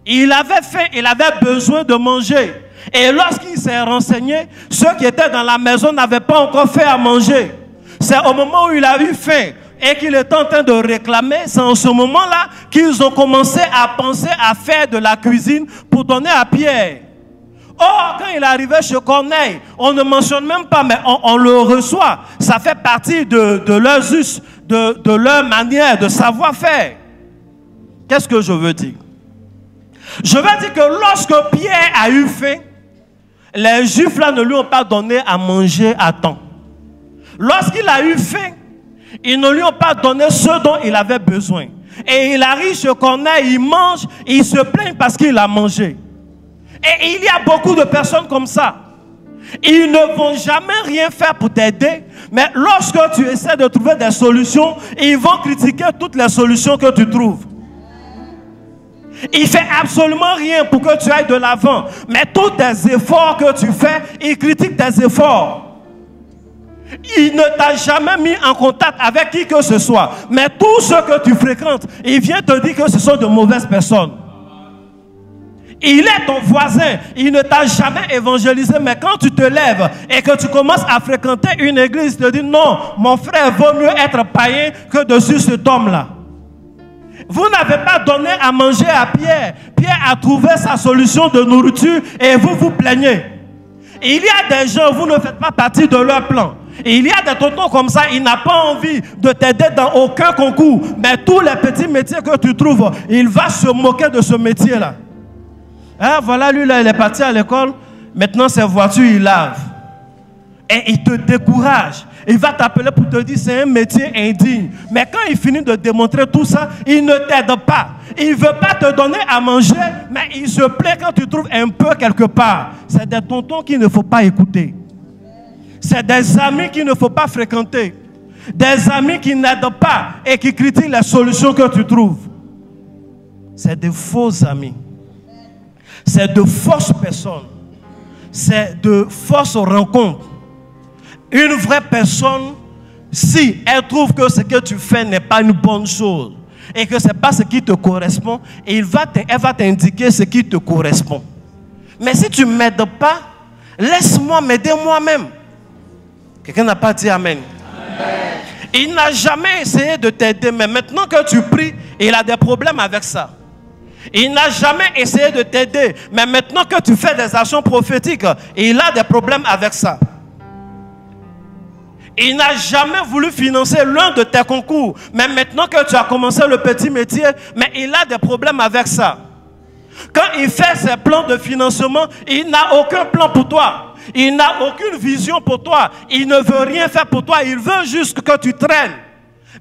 Il avait faim, il avait besoin de manger. Et lorsqu'il s'est renseigné, ceux qui étaient dans la maison n'avaient pas encore fait à manger. C'est au moment où il a eu faim et qu'il était en train de réclamer, c'est en ce moment-là qu'ils ont commencé à penser à faire de la cuisine pour donner à Pierre. Or, quand il arrivait chez Corneille, on ne mentionne même pas, mais on le reçoit. Ça fait partie de leurs us, de leur manière de savoir-faire. Qu'est-ce que je veux dire? Je veux dire que lorsque Pierre a eu faim, les Juifs là ne lui ont pas donné à manger à temps. Lorsqu'il a eu faim, ils ne lui ont pas donné ce dont il avait besoin. Et il arrive chez Corneille, il mange, il se plaint parce qu'il a mangé. Et il y a beaucoup de personnes comme ça. Ils ne vont jamais rien faire pour t'aider, mais lorsque tu essaies de trouver des solutions, ils vont critiquer toutes les solutions que tu trouves. Il ne fait absolument rien pour que tu ailles de l'avant. Mais tous tes efforts que tu fais, il critique tes efforts. Il ne t'a jamais mis en contact avec qui que ce soit. Mais tous ceux que tu fréquentes, il vient te dire que ce sont de mauvaises personnes. Il est ton voisin. Il ne t'a jamais évangélisé. Mais quand tu te lèves et que tu commences à fréquenter une église, il te dit non, mon frère, vaut mieux être païen que de suivre cet homme-là. Vous n'avez pas donné à manger à Pierre. Pierre a trouvé sa solution de nourriture et vous vous plaignez. Il y a des gens, vous ne faites pas partie de leur plan. Il y a des tontons comme ça, il n'a pas envie de t'aider dans aucun concours. Mais tous les petits métiers que tu trouves, il va se moquer de ce métier-là. Hein, voilà, lui là, il est parti à l'école. Maintenant, ses voitures, il lave. Et il te décourage. Il va t'appeler pour te dire c'est un métier indigne. Mais quand il finit de démontrer tout ça, il ne t'aide pas. Il ne veut pas te donner à manger, mais il se plaît quand tu trouves un peu quelque part. C'est des tontons qu'il ne faut pas écouter. C'est des amis qu'il ne faut pas fréquenter. Des amis qui n'aident pas et qui critiquent les solutions que tu trouves. C'est de faux amis. C'est de fausses personnes. C'est de fausses rencontres. Une vraie personne, si elle trouve que ce que tu fais n'est pas une bonne chose et que ce n'est pas ce qui te correspond, elle va t'indiquer ce qui te correspond. Mais si tu ne m'aides pas, laisse-moi m'aider moi-même. Quelqu'un n'a pas dit amen. Amen. Il n'a jamais essayé de t'aider, mais maintenant que tu pries, il a des problèmes avec ça. Il n'a jamais essayé de t'aider, mais maintenant que tu fais des actions prophétiques, il a des problèmes avec ça. Il n'a jamais voulu financer l'un de tes concours, mais maintenant que tu as commencé le petit métier, mais il a des problèmes avec ça. Quand il fait ses plans de financement, il n'a aucun plan pour toi. Il n'a aucune vision pour toi. Il ne veut rien faire pour toi. Il veut juste que tu traînes.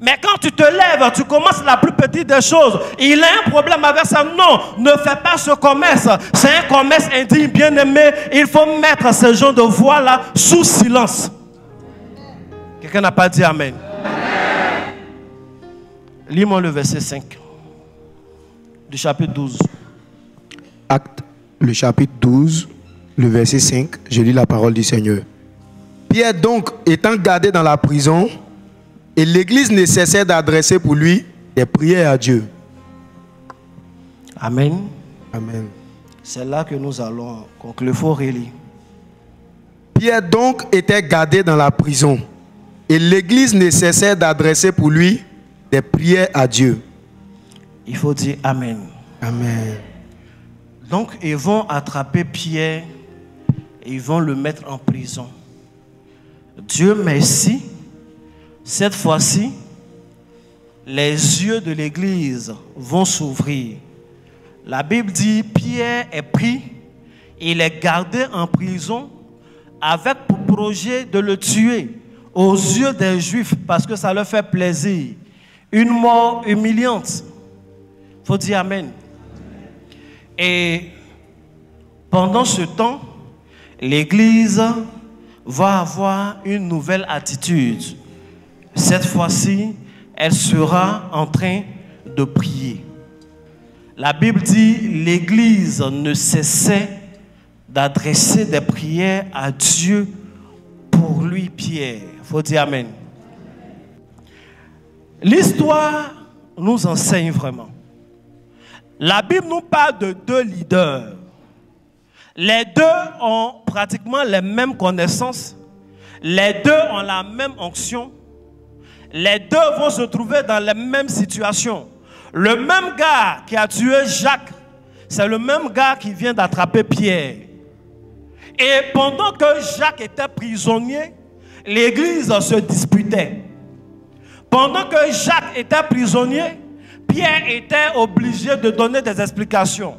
Mais quand tu te lèves, tu commences la plus petite des choses. Il a un problème avec ça. Non, ne fais pas ce commerce. C'est un commerce indigne, bien aimé. Il faut mettre ce genre de voix-là sous silence. Quelqu'un n'a pas dit Amen. Lis-moi le verset 5 du chapitre 12. Acte, le chapitre 12, le verset 5. Je lis la parole du Seigneur. Pierre donc, étant gardé dans la prison, et l'église ne cessait d'adresser pour lui des prières à Dieu. Amen. Amen. C'est là que nous allons conclure. Il faut relire. Pierre donc était gardé dans la prison, et l'église ne cessait d'adresser pour lui des prières à Dieu. Il faut dire Amen. Amen. Donc, ils vont attraper Pierre et ils vont le mettre en prison. Dieu merci, cette fois-ci, les yeux de l'église vont s'ouvrir. La Bible dit, Pierre est pris, il est gardé en prison avec pour projet de le tuer aux yeux des Juifs parce que ça leur fait plaisir. Une mort humiliante. Il faut dire Amen. Et pendant ce temps, l'église va avoir une nouvelle attitude. Cette fois-ci, elle sera en train de prier. La Bible dit, l'église ne cessait d'adresser des prières à Dieu pour lui, Pierre. Il faut dire Amen. L'histoire nous enseigne vraiment. La Bible nous parle de deux leaders. Les deux ont pratiquement les mêmes connaissances. Les deux ont la même onction. Les deux vont se trouver dans les mêmes situations. Le même gars qui a tué Jacques, c'est le même gars qui vient d'attraper Pierre. Et pendant que Jacques était prisonnier, l'église se disputait. Pendant que Jacques était prisonnier, Pierre était obligé de donner des explications.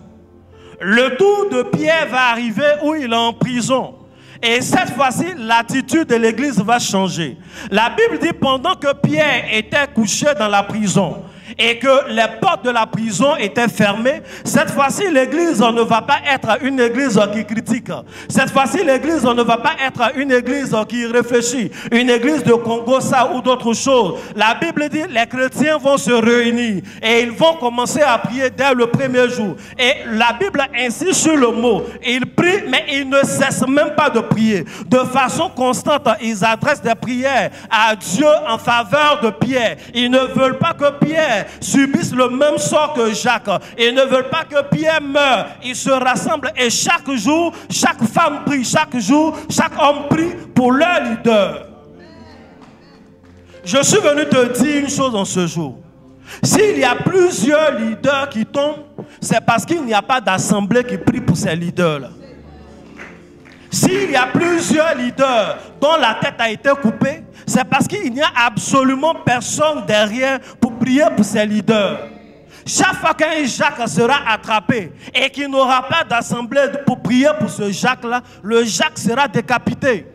Le tour de Pierre va arriver où il est en prison. Et cette fois-ci, l'attitude de l'église va changer. La Bible dit pendant que Pierre était couché dans la prison et que les portes de la prison étaient fermées, cette fois-ci, l'église ne va pas être une église qui critique. Cette fois-ci, l'église ne va pas être une église qui réfléchit, une église de Congo-Ça ou d'autres choses. La Bible dit les chrétiens vont se réunir et ils vont commencer à prier dès le premier jour. Et la Bible insiste sur le mot. Ils prient, mais ils ne cessent même pas de prier. De façon constante, ils adressent des prières à Dieu en faveur de Pierre. Ils ne veulent pas que Pierre subissent le même sort que Jacques. Ils ne veulent pas que Pierre meure. Ils se rassemblent et chaque jour, chaque femme prie. Chaque jour, chaque homme prie pour leur leader. Je suis venu te dire une chose en ce jour. S'il y a plusieurs leaders qui tombent, c'est parce qu'il n'y a pas d'assemblée qui prie pour ces leaders-là. S'il y a plusieurs leaders dont la tête a été coupée, c'est parce qu'il n'y a absolument personne derrière pour prier pour ces leaders. Chaque fois qu'un Jacques sera attrapé et qu'il n'aura pas d'assemblée pour prier pour ce Jacques-là, le Jacques sera décapité.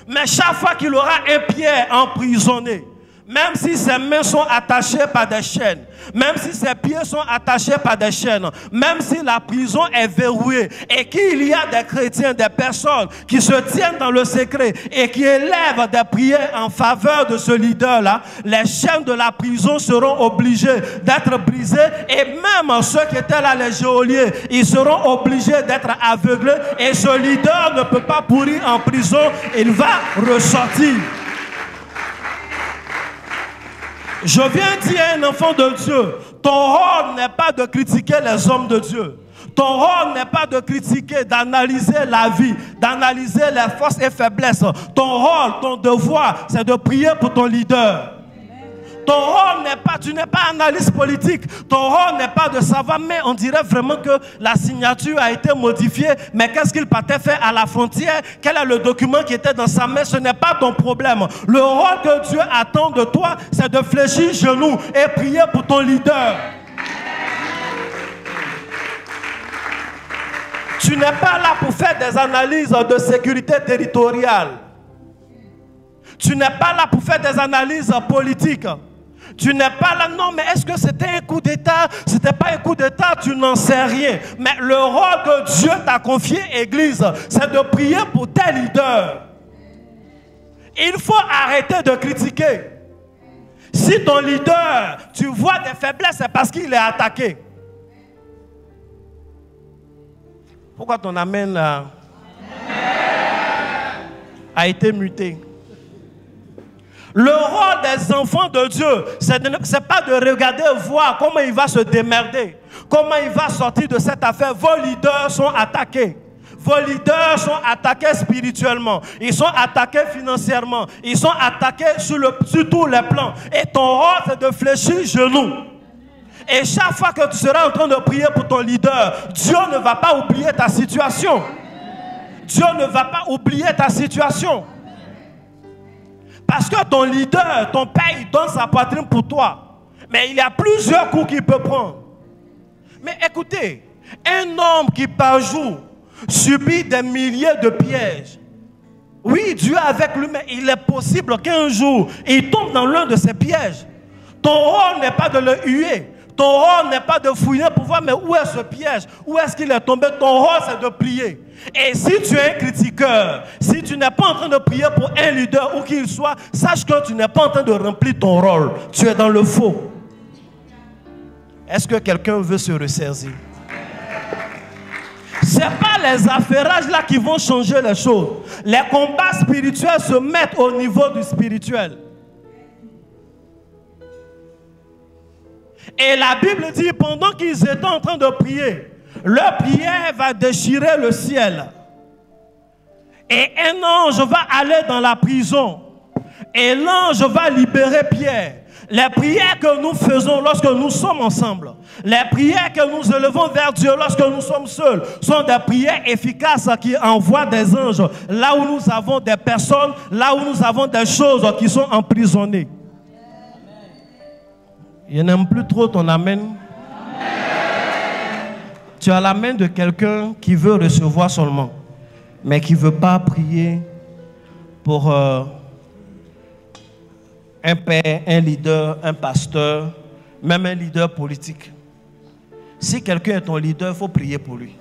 Mais chaque fois qu'il aura un Pierre emprisonné, même si ses mains sont attachées par des chaînes, même si ses pieds sont attachés par des chaînes, même si la prison est verrouillée et qu'il y a des chrétiens, des personnes qui se tiennent dans le secret et qui élèvent des prières en faveur de ce leader-là, les chaînes de la prison seront obligées d'être brisées et même ceux qui étaient là, les geôliers, ils seront obligés d'être aveuglés et ce leader ne peut pas pourrir en prison, il va ressortir. Je viens dire à un enfant de Dieu, ton rôle n'est pas de critiquer les hommes de Dieu. Ton rôle n'est pas de critiquer, d'analyser la vie, d'analyser les forces et faiblesses. Ton rôle, ton devoir, c'est de prier pour ton leader. Ton rôle n'est pas, tu n'es pas analyste politique. Ton rôle n'est pas de savoir, mais on dirait vraiment que la signature a été modifiée. Mais qu'est-ce qu'il partait faire à la frontière? Quel est le document qui était dans sa main? Ce n'est pas ton problème. Le rôle que Dieu attend de toi, c'est de fléchir genoux et prier pour ton leader. Tu n'es pas là pour faire des analyses de sécurité territoriale. Tu n'es pas là pour faire des analyses politiques. Tu n'es pas là, non, mais est-ce que c'était un coup d'État? C'était pas un coup d'État, tu n'en sais rien. Mais le rôle que Dieu t'a confié, Église, c'est de prier pour tes leaders. Il faut arrêter de critiquer. Si ton leader, tu vois des faiblesses, c'est parce qu'il est attaqué. Pourquoi ton amen a été muté? Le rôle des enfants de Dieu, c'est pas de regarder, voir comment il va se démerder, comment il va sortir de cette affaire. Vos leaders sont attaqués. Vos leaders sont attaqués spirituellement. Ils sont attaqués financièrement. Ils sont attaqués sur tous les plans. Et ton rôle, c'est de fléchir genoux. Et chaque fois que tu seras en train de prier pour ton leader, Dieu ne va pas oublier ta situation. Dieu ne va pas oublier ta situation. Parce que ton leader, ton père, il donne sa poitrine pour toi. Mais il y a plusieurs coups qu'il peut prendre. Mais écoutez, un homme qui par jour subit des milliers de pièges. Oui, Dieu est avec lui, mais il est possible qu'un jour, il tombe dans l'un de ces pièges. Ton rôle n'est pas de le huer. Ton rôle n'est pas de fouiller pour voir, mais où est ce piège? Où est-ce qu'il est tombé? Ton rôle, c'est de prier. Et si tu es un critiqueur, si tu n'es pas en train de prier pour un leader, où qu'il soit, sache que tu n'es pas en train de remplir ton rôle. Tu es dans le faux. Est-ce que quelqu'un veut se ressaisir? Ce n'est pas les affairages là qui vont changer les choses. Les combats spirituels se mettent au niveau du spirituel. Et la Bible dit, pendant qu'ils étaient en train de prier, leur prière va déchirer le ciel. Et un ange va aller dans la prison. Et l'ange va libérer Pierre. Les prières que nous faisons lorsque nous sommes ensemble, les prières que nous élevons vers Dieu lorsque nous sommes seuls, sont des prières efficaces qui envoient des anges là où nous avons des personnes, là où nous avons des choses qui sont emprisonnées. Je n'aime plus trop ton amen. Tu as la main de quelqu'un qui veut recevoir seulement, mais qui ne veut pas prier pour un père, un leader, un pasteur, même un leader politique. Si quelqu'un est ton leader, il faut prier pour lui.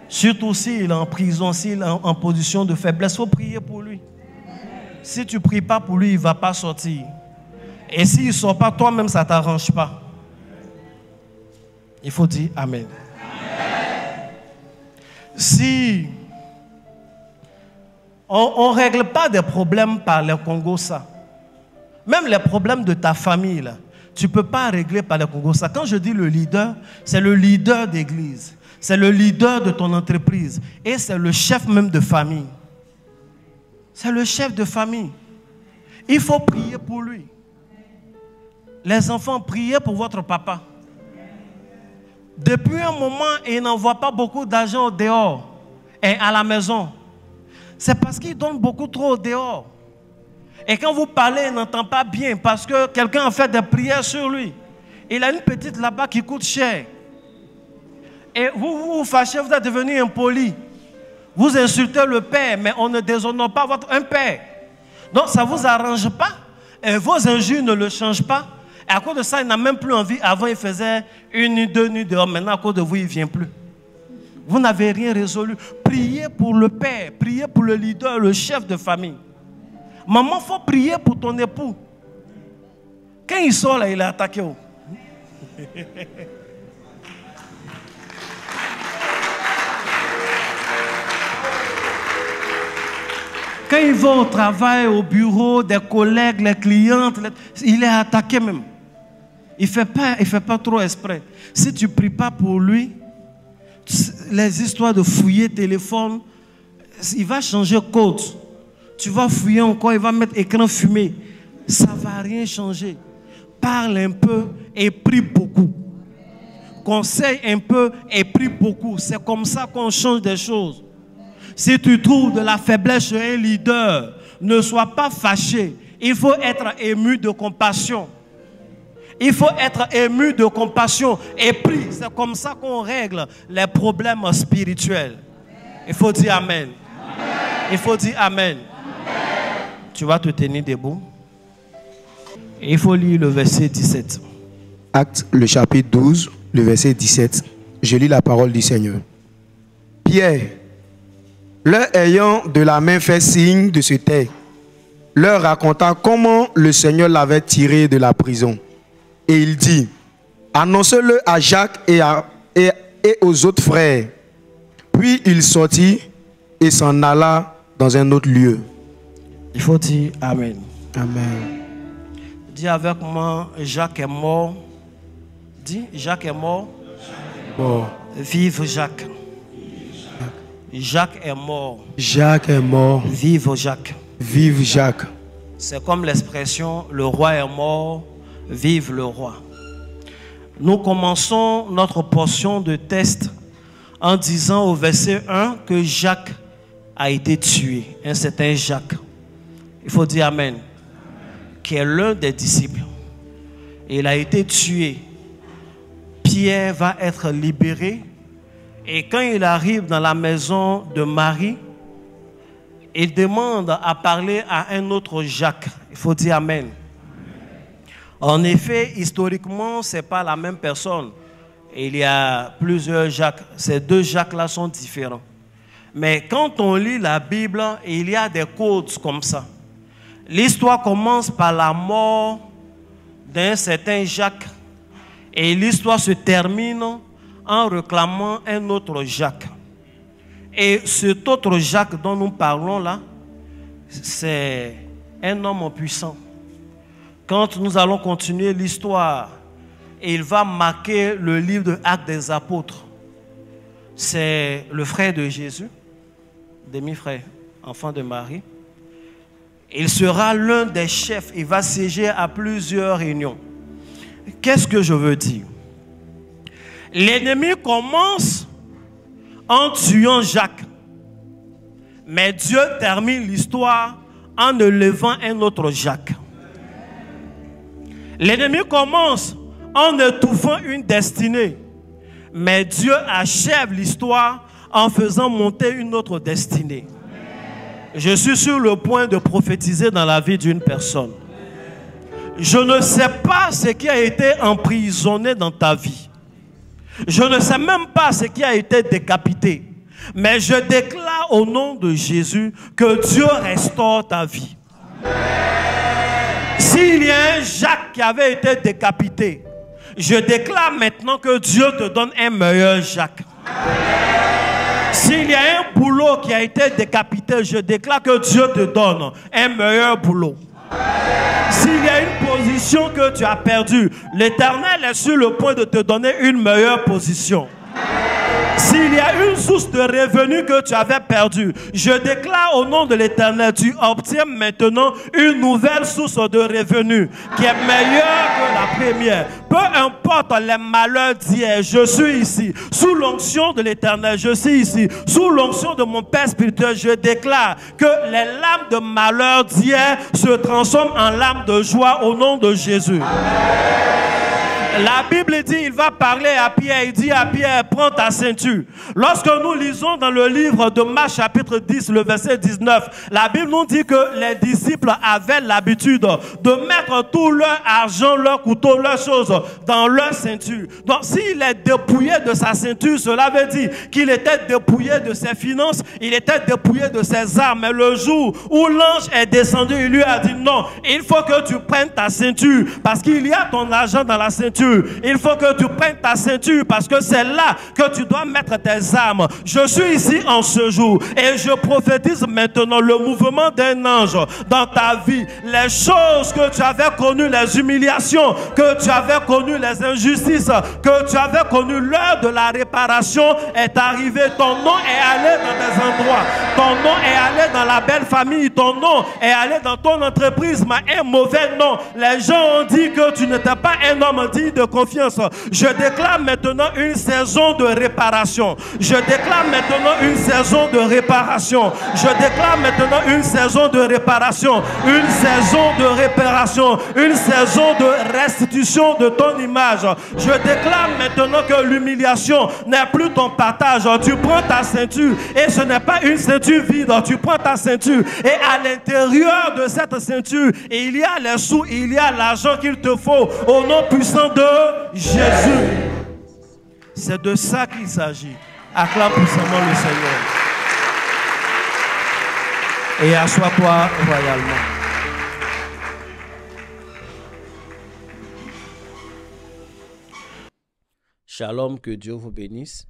Surtout s'il est en prison, s'il est en position de faiblesse, il faut prier pour lui. Si tu ne pries pas pour lui, il ne va pas sortir. Et s'il ne sort pas, toi-même, ça ne t'arrange pas. Il faut dire Amen. Amen. Si on ne règle pas des problèmes par les Congos, ça. Même les problèmes de ta famille, là, tu ne peux pas régler par les Congos, ça. Quand je dis le leader, c'est le leader d'église. C'est le leader de ton entreprise. Et c'est le chef même de famille. C'est le chef de famille. Il faut prier pour lui. Les enfants, priez pour votre papa. Depuis un moment, il n'envoie pas beaucoup d'argent au dehors et à la maison. C'est parce qu'il donne beaucoup trop au dehors. Et quand vous parlez, il n'entend pas bien parce que quelqu'un a fait des prières sur lui. Il a une petite là-bas qui coûte cher. Et vous vous fâchez, vous êtes devenu impoli. Vous insultez le père, mais on ne déshonore pas un père. Donc ça ne vous arrange pas. Et vos injures ne le changent pas. Et à cause de ça, il n'a même plus envie. Avant, il faisait 1 nuit, 2 nuits dehors. Maintenant, à cause de vous, il ne vient plus. Vous n'avez rien résolu. Priez pour le père. Priez pour le leader, le chef de famille. Maman, il faut prier pour ton époux. Quand il sort là, il est attaqué. Quand il va au travail, au bureau, des collègues, les clientes, il est attaqué même. Il ne fait pas trop exprès. Si tu ne pries pas pour lui, les histoires de fouiller téléphone, il va changer code. Tu vas fouiller encore, il va mettre écran fumé. Ça ne va rien changer. Parle un peu et prie beaucoup. Conseille un peu et prie beaucoup. C'est comme ça qu'on change des choses. Si tu trouves de la faiblesse chez un leader, ne sois pas fâché. Il faut être ému de compassion. Il faut être ému de compassion et prie. C'est comme ça qu'on règle les problèmes spirituels. Il faut dire Amen. Il faut dire Amen. Tu vas te tenir debout. Et il faut lire le verset 17. Actes, le chapitre 12, le verset 17. Je lis la parole du Seigneur. Pierre, leur ayant de la main fait signe de se taire, leur raconta comment le Seigneur l'avait tiré de la prison. Et il dit, annoncez-le à Jacques et aux autres frères. Puis il sortit et s'en alla dans un autre lieu. Il faut dire Amen. Amen. Dis avec moi, Jacques est mort. Dis, Jacques est mort. Mort. Vive Jacques. Jacques est mort. Jacques est mort. Vive Jacques. Vive Jacques. C'est comme l'expression, le roi est mort, vive le roi. Nous commençons notre portion de test en disant au verset 1 que Jacques a été tué. Un certain Jacques. Il faut dire Amen. Qui est l'un des disciples. Et il a été tué. Pierre va être libéré. Et quand il arrive dans la maison de Marie, il demande à parler à un autre Jacques. Il faut dire Amen. En effet, historiquement, ce n'est pas la même personne. Il y a plusieurs Jacques. Ces deux Jacques-là sont différents. Mais quand on lit la Bible, il y a des codes comme ça. L'histoire commence par la mort d'un certain Jacques. Et l'histoire se termine en réclamant un autre Jacques. Et cet autre Jacques dont nous parlons là, c'est un homme puissant. Quand nous allons continuer l'histoire, il va marquer le livre de Actes des Apôtres. C'est le frère de Jésus, demi-frère, enfant de Marie. Il sera l'un des chefs, il va siéger à plusieurs réunions. Qu'est-ce que je veux dire? L'ennemi commence en tuant Jacques. Mais Dieu termine l'histoire en élevant un autre Jacques. L'ennemi commence en étouffant une destinée. Mais Dieu achève l'histoire en faisant monter une autre destinée. Je suis sur le point de prophétiser dans la vie d'une personne. Je ne sais pas ce qui a été emprisonné dans ta vie. Je ne sais même pas ce qui a été décapité. Mais je déclare au nom de Jésus que Dieu restaure ta vie. S'il y a un Jacques qui avait été décapité, je déclare maintenant que Dieu te donne un meilleur Jacques. S'il y a un boulot qui a été décapité, je déclare que Dieu te donne un meilleur boulot. S'il y a une position que tu as perdue, l'Éternel est sur le point de te donner une meilleure position. S'il y a une source de revenus que tu avais perdue, je déclare au nom de l'Éternel, tu obtiens maintenant une nouvelle source de revenus qui est meilleure que la première. Peu importe les malheurs d'hier, je suis ici, sous l'onction de l'Éternel, je suis ici, sous l'onction de mon Père spirituel, je déclare que les lames de malheur d'hier se transforment en lames de joie au nom de Jésus. La Bible dit, il va parler à Pierre, il dit à Pierre, prends ta ceinture. Lorsque nous lisons dans le livre de Marc chapitre 10, le verset 19, la Bible nous dit que les disciples avaient l'habitude de mettre tout leur argent, leur couteau, leurs choses dans leur ceinture. Donc s'il est dépouillé de sa ceinture, cela veut dire qu'il était dépouillé de ses finances, il était dépouillé de ses armes. Mais le jour où l'ange est descendu, il lui a dit non, il faut que tu prennes ta ceinture parce qu'il y a ton argent dans la ceinture. Il faut que tu prennes ta ceinture parce que c'est là que tu dois mettre tes armes. Je suis ici en ce jour et je prophétise maintenant le mouvement d'un ange dans ta vie. Les choses que tu avais connues, les humiliations, que tu avais connues, les injustices, que tu avais connues, l'heure de la réparation est arrivée. Ton nom est allé dans des endroits. Ton nom est allé dans la belle famille. Ton nom est allé dans ton entreprise, mais un mauvais nom. Les gens ont dit que tu n'étais pas un homme digne digne de confiance. Je déclare maintenant une saison de réparation. Je déclare maintenant une saison de réparation. Je déclare maintenant une saison de réparation. Une saison de réparation. Une saison de restitution de ton image. Je déclare maintenant que l'humiliation n'est plus ton partage. Tu prends ta ceinture et ce n'est pas une ceinture vide. Tu prends ta ceinture et à l'intérieur de cette ceinture, il y a les sous, il y a l'argent qu'il te faut au nom puissant de Jésus. C'est de ça qu'il s'agit. Acclame puissamment le Seigneur. Et assois-toi royalement. Shalom, que Dieu vous bénisse.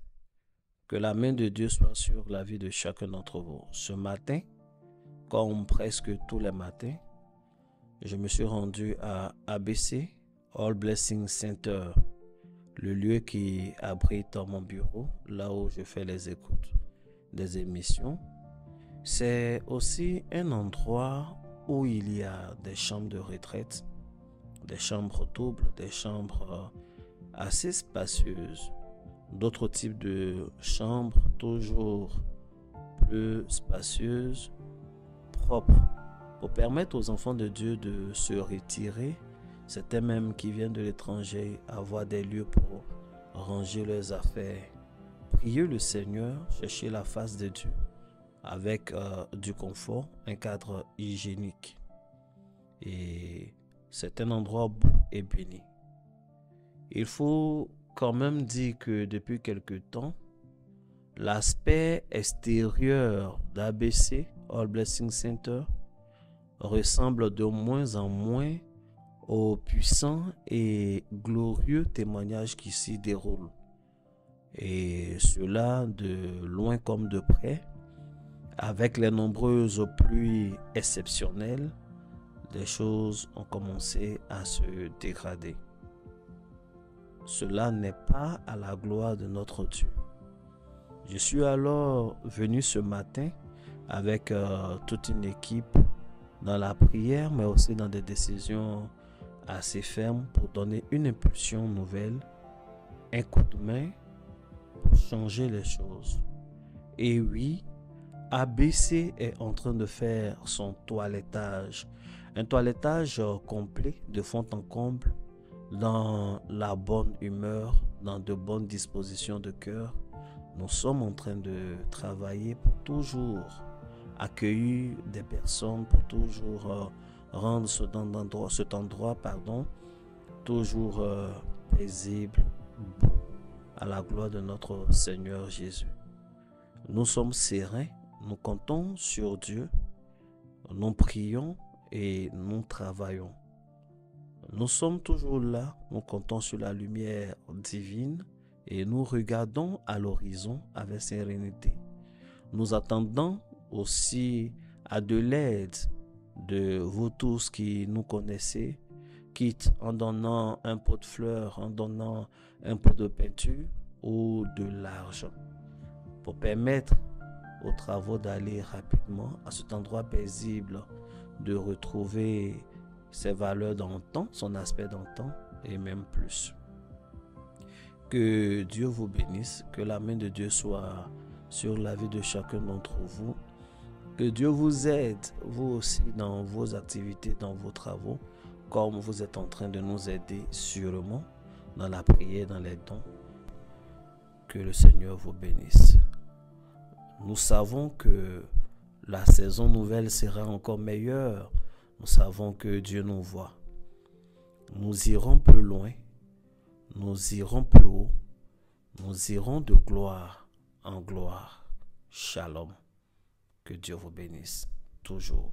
Que la main de Dieu soit sur la vie de chacun d'entre vous. Ce matin, comme presque tous les matins, je me suis rendu à ABC, All Blessing Center, le lieu qui abrite mon bureau, là où je fais les écoutes des émissions. C'est aussi un endroit où il y a des chambres de retraite, des chambres doubles, des chambres assez spacieuses, d'autres types de chambres toujours plus spacieuses, propres, pour permettre aux enfants de Dieu de se retirer. Certains même qui viennent de l'étranger avoir des lieux pour ranger leurs affaires, prier le Seigneur, chercher la face de Dieu avec du confort, un cadre hygiénique. Et c'est un endroit beau et béni. Il faut quand même dire que depuis quelque temps, l'aspect extérieur d'ABC, All Blessing Center, ressemble de moins en moins aux puissants et glorieux témoignages qui s'y déroulent. Et cela de loin comme de près, avec les nombreuses pluies exceptionnelles, les choses ont commencé à se dégrader. Cela n'est pas à la gloire de notre Dieu. Je suis alors venu ce matin avec toute une équipe dans la prière, mais aussi dans des décisions assez fermes pour donner une impulsion nouvelle, un coup de main pour changer les choses. Et oui, ABC est en train de faire son toilettage, un toilettage complet de fond en comble, dans la bonne humeur, dans de bonnes dispositions de cœur. Nous sommes en train de travailler pour toujours accueillir des personnes, pour toujours rendre cet endroit toujours paisible, beau, à la gloire de notre Seigneur Jésus. Nous sommes sereins, nous comptons sur Dieu, nous prions et nous travaillons. Nous sommes toujours là, nous comptons sur la lumière divine et nous regardons à l'horizon avec sérénité. Nous attendons aussi à de l'aide de vous tous qui nous connaissez, quitte en donnant un pot de fleurs, en donnant un pot de peinture ou de l'argent, pour permettre aux travaux d'aller rapidement à cet endroit paisible, de retrouver ses valeurs d'antan, son aspect d'antan et même plus. Que Dieu vous bénisse, que la main de Dieu soit sur la vie de chacun d'entre vous, que Dieu vous aide, vous aussi, dans vos activités, dans vos travaux, comme vous êtes en train de nous aider sûrement dans la prière, dans les dons. Que le Seigneur vous bénisse. Nous savons que la saison nouvelle sera encore meilleure. Nous savons que Dieu nous voit. Nous irons plus loin. Nous irons plus haut. Nous irons de gloire en gloire. Shalom. Que Dieu vous bénisse toujours.